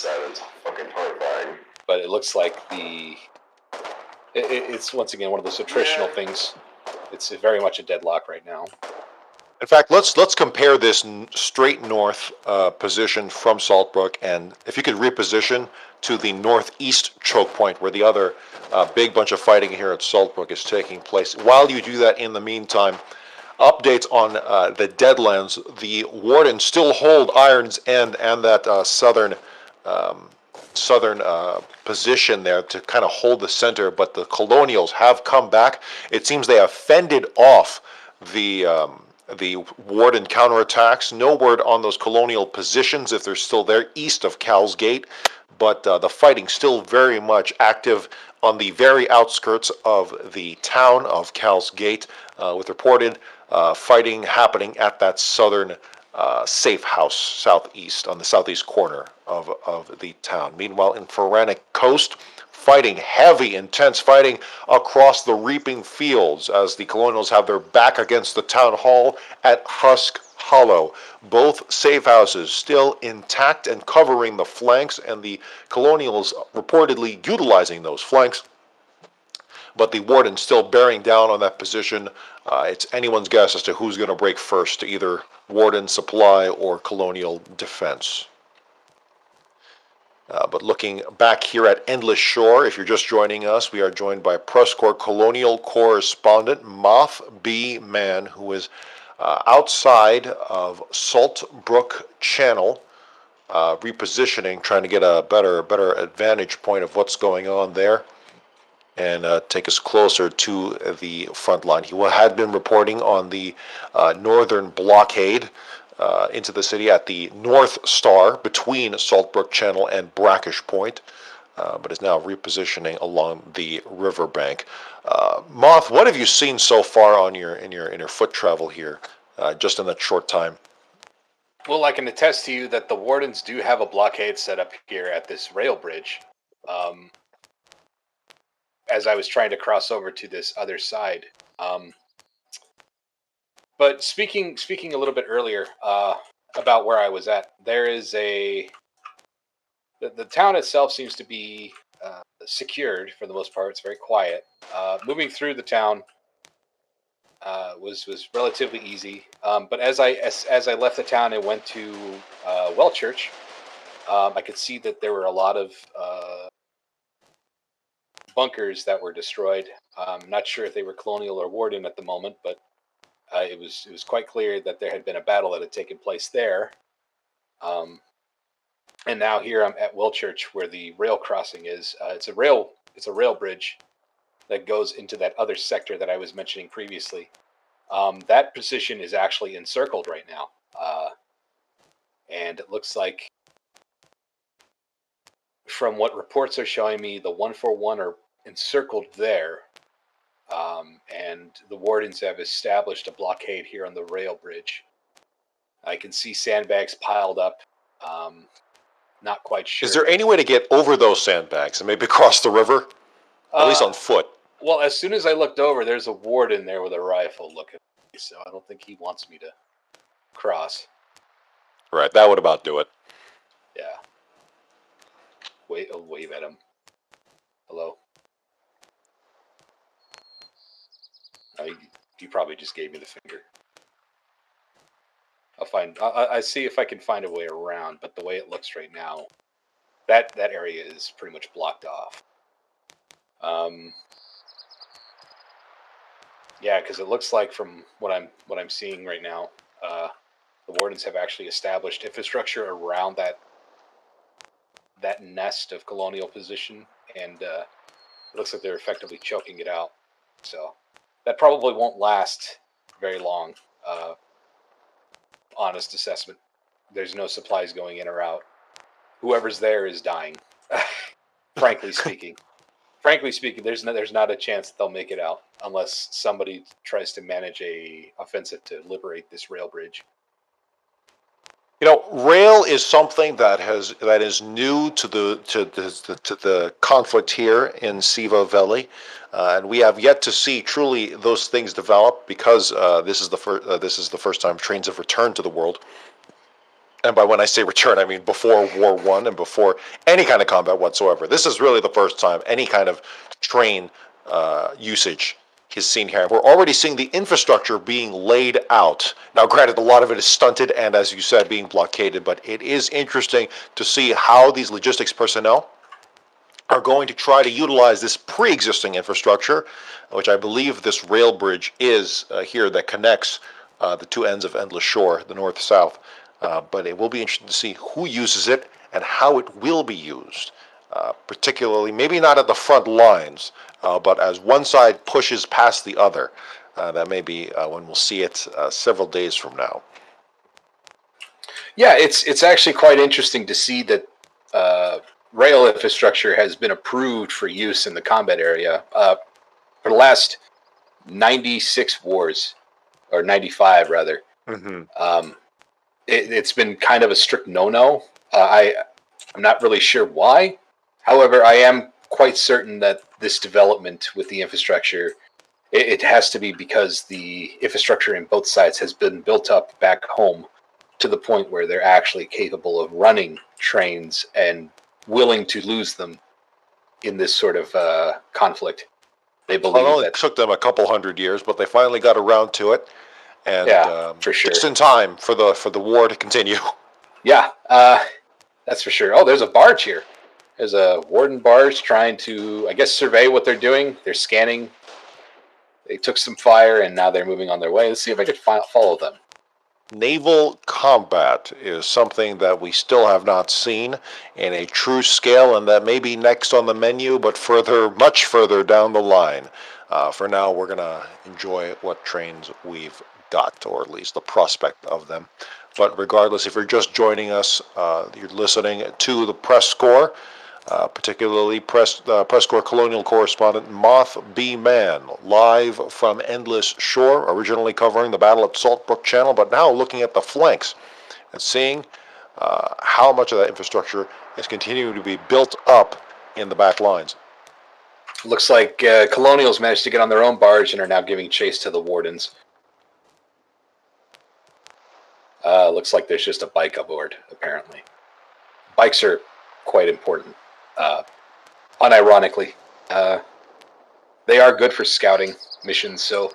C: but it looks like it's once again one of those attritional things. It's very much a deadlock right now.
B: In fact, let's compare this straight north position from Saltbrook, and if you could reposition to the northeast choke point where the other big bunch of fighting here at Saltbrook is taking place. While you do that, in the meantime, updates on the Deadlands. The Wardens still hold Iron's End and that southern position there to kind of hold the center, but the Colonials have come back. It seems they have fended off the Warden counterattacks. No word on those Colonial positions if they're still there east of Cal's Gate, but the fighting still very much active on the very outskirts of the town of Cal's Gate, with reported fighting happening at that southern safe house southeast, on the southeast corner of the town. Meanwhile, in Pharaonic Coast, fighting, heavy, intense fighting across the reaping fields as the Colonials have their back against the town hall at Husk Hollow. Both safe houses still intact and covering the flanks, and the Colonials reportedly utilizing those flanks, but the Warden still bearing down on that position. It's anyone's guess as to who's going to break first, to either Warden supply or Colonial defense. But looking back here at Endless Shore, if you're just joining us, we are joined by PressCorps Colonial correspondent Moth B Mann, who is outside of Saltbrook Channel, repositioning, trying to get a better advantage point of what's going on there, and take us closer to the front line. He had been reporting on the northern blockade into the city at the North Star between Saltbrook Channel and Brackish Point, but is now repositioning along the riverbank. Moth, what have you seen so far on in your foot travel here, just in that short time?
C: Well, I can attest to you that the Wardens do have a blockade set up here at this rail bridge. As I was trying to cross over to this other side. But speaking a little bit earlier about where I was at, there is the town itself seems to be secured for the most part. It's very quiet. Moving through the town was relatively easy. But as I left the town and went to Wellchurch, I could see that there were a lot of bunkers that were destroyed. I'm not sure if they were Colonial or Warden at the moment, but it was quite clear that there had been a battle that had taken place there. And now here I'm at Wellchurch, where the rail crossing is. It's a rail bridge that goes into that other sector that I was mentioning previously. That position is actually encircled right now, and it looks like, from what reports are showing me, the 141 are encircled there, and the wardens have established a blockade here on the rail bridge. I can see sandbags piled up. Not quite sure.
B: Is there any way to get over those sandbags and maybe cross the river? At least on foot.
C: Well, as soon as I looked over, there's a warden there with a rifle looking at me, so I don't think he wants me to cross.
B: Right, that would about do it.
C: Yeah. I'll wave at him. Hello? Oh, he probably just gave me the finger. I see if I can find a way around, but the way it looks right now, that area is pretty much blocked off. Yeah, because it looks like from what I'm seeing right now, the wardens have actually established infrastructure around that nest of colonial position, and it looks like they're effectively choking it out. So that probably won't last very long. Honest assessment. There's no supplies going in or out. Whoever's there is dying. Frankly speaking. There's not a chance that they'll make it out unless somebody tries to manage a offensive to liberate this rail bridge.
B: You know, rail is something that is new to the conflict here in Siva Valley, and we have yet to see truly those things develop because this is the first time trains have returned to the world. And by when I say return, I mean before War I and before any kind of combat whatsoever. This is really the first time any kind of train usage is seen here. We're already seeing the infrastructure being laid out. Now, granted, a lot of it is stunted and, as you said, being blockaded, but it is interesting to see how these logistics personnel are going to try to utilize this pre-existing infrastructure, which I believe this rail bridge is here that connects the two ends of Endless Shore, the north-south. But it will be interesting to see who uses it and how it will be used, particularly maybe not at the front lines, but as one side pushes past the other. That may be when we'll see it several days from now.
C: Yeah, it's actually quite interesting to see that rail infrastructure has been approved for use in the combat area for the last 96 wars, or 95 rather.
B: Mm-hmm.
C: It's been kind of a strict no-no. I'm not really sure why. However, I am quite certain that this development with the infrastructure, it has to be because the infrastructure in both sides has been built up back home to the point where they're actually capable of running trains and willing to lose them in this sort of conflict. They believe
B: well,
C: that
B: it took them a couple hundred years, but they finally got around to it. And
C: for sure.
B: Just in time for the war to continue.
C: Yeah, that's for sure. Oh, there's a barge here. There's a warden barge trying to, I guess, survey what they're doing. They're scanning. They took some fire, and now they're moving on their way. Let's see if I can follow them.
B: Naval combat is something that we still have not seen in a true scale, and that may be next on the menu, but much further down the line. For now, we're going to enjoy what trains we've got, or at least the prospect of them. But regardless, if you're just joining us, you're listening to the PressCorps, particularly PressCorps Colonial correspondent Moth B Mann, live from Endless Shore, originally covering the battle at Saltbrook Channel, but now looking at the flanks and seeing how much of that infrastructure is continuing to be built up in the back lines.
C: Looks like Colonials managed to get on their own barge and are now giving chase to the wardens. Looks like there's just a bike aboard, apparently. Bikes are quite important. Unironically, they are good for scouting missions, so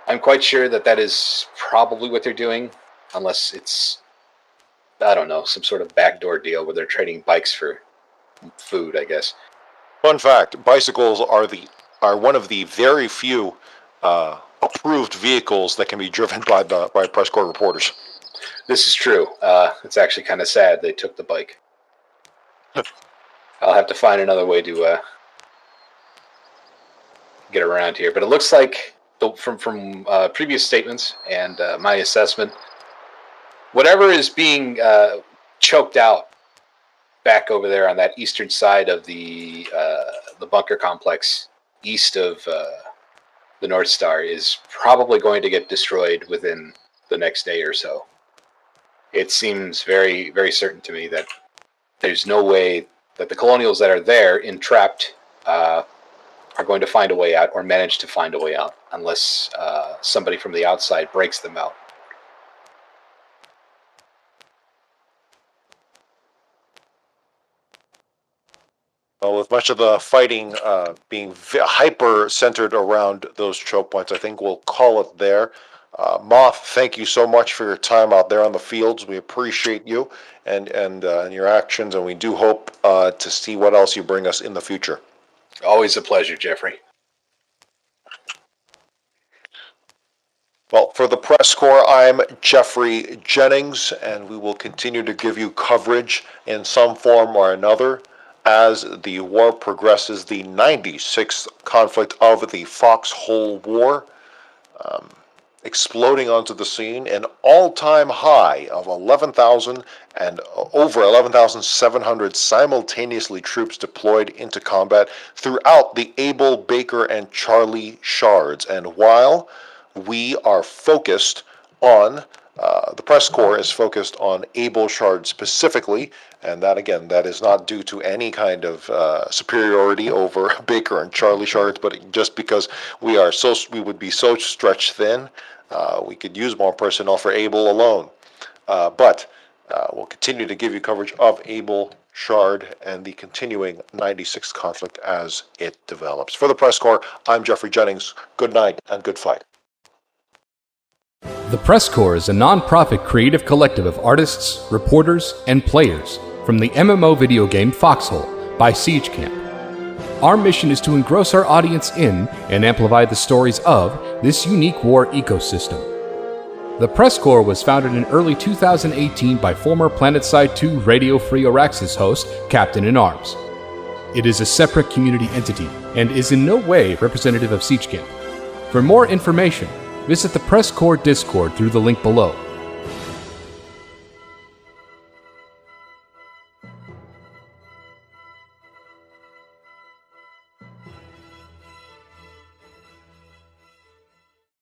C: I'm quite sure that is probably what they're doing, unless it's, I don't know, some sort of backdoor deal where they're trading bikes for food, I guess.
B: Fun fact, bicycles are one of the very few approved vehicles that can be driven by PressCorps reporters.
C: This is true. It's actually kind of sad they took the bike. I'll have to find another way to get around here. But it looks like, from previous statements and my assessment, whatever is being choked out back over there on that eastern side of the bunker complex, east of the North Star is probably going to get destroyed within the next day or so. It seems very, very certain to me that there's no way that the Colonials that are there entrapped are going to find a way out or manage to find a way out unless somebody from the outside breaks them out.
B: Well, with much of the fighting being hyper-centered around those choke points, I think we'll call it there. Moth, thank you so much for your time out there on the fields. We appreciate you and your actions, and we do hope to see what else you bring us in the future.
C: Always a pleasure, Geoffrey.
B: Well, for the Press Corps, I'm Geoffrey Jennings, and we will continue to give you coverage in some form or another as the war progresses, the 96th conflict of the Foxhole War, exploding onto the scene, an all-time high of 11,000 and over 11,700 simultaneously troops deployed into combat throughout the Able, Baker, and Charlie shards. And while we are focused on, the Press Corps is focused on Able shard specifically, and that, again, that is not due to any kind of superiority over Baker and Charlie shards, but just because we would be so stretched thin, we could use more personnel for Able alone. But we'll continue to give you coverage of Able shard and the continuing 96th conflict as it develops. For the Press Corps, I'm Geoffrey Jennings. Good night and good fight.
J: The Press Corps is a non-profit creative collective of artists, reporters, and players from the MMO video game Foxhole by Siege Camp. Our mission is to engross our audience in and amplify the stories of this unique war ecosystem. The Press Corps was founded in early 2018 by former PlanetSide 2 Radio Free Araxis host Captain-in-Arms. It is a separate community entity and is in no way representative of Siege Camp. For more information, visit the Press Corps Discord through the link below.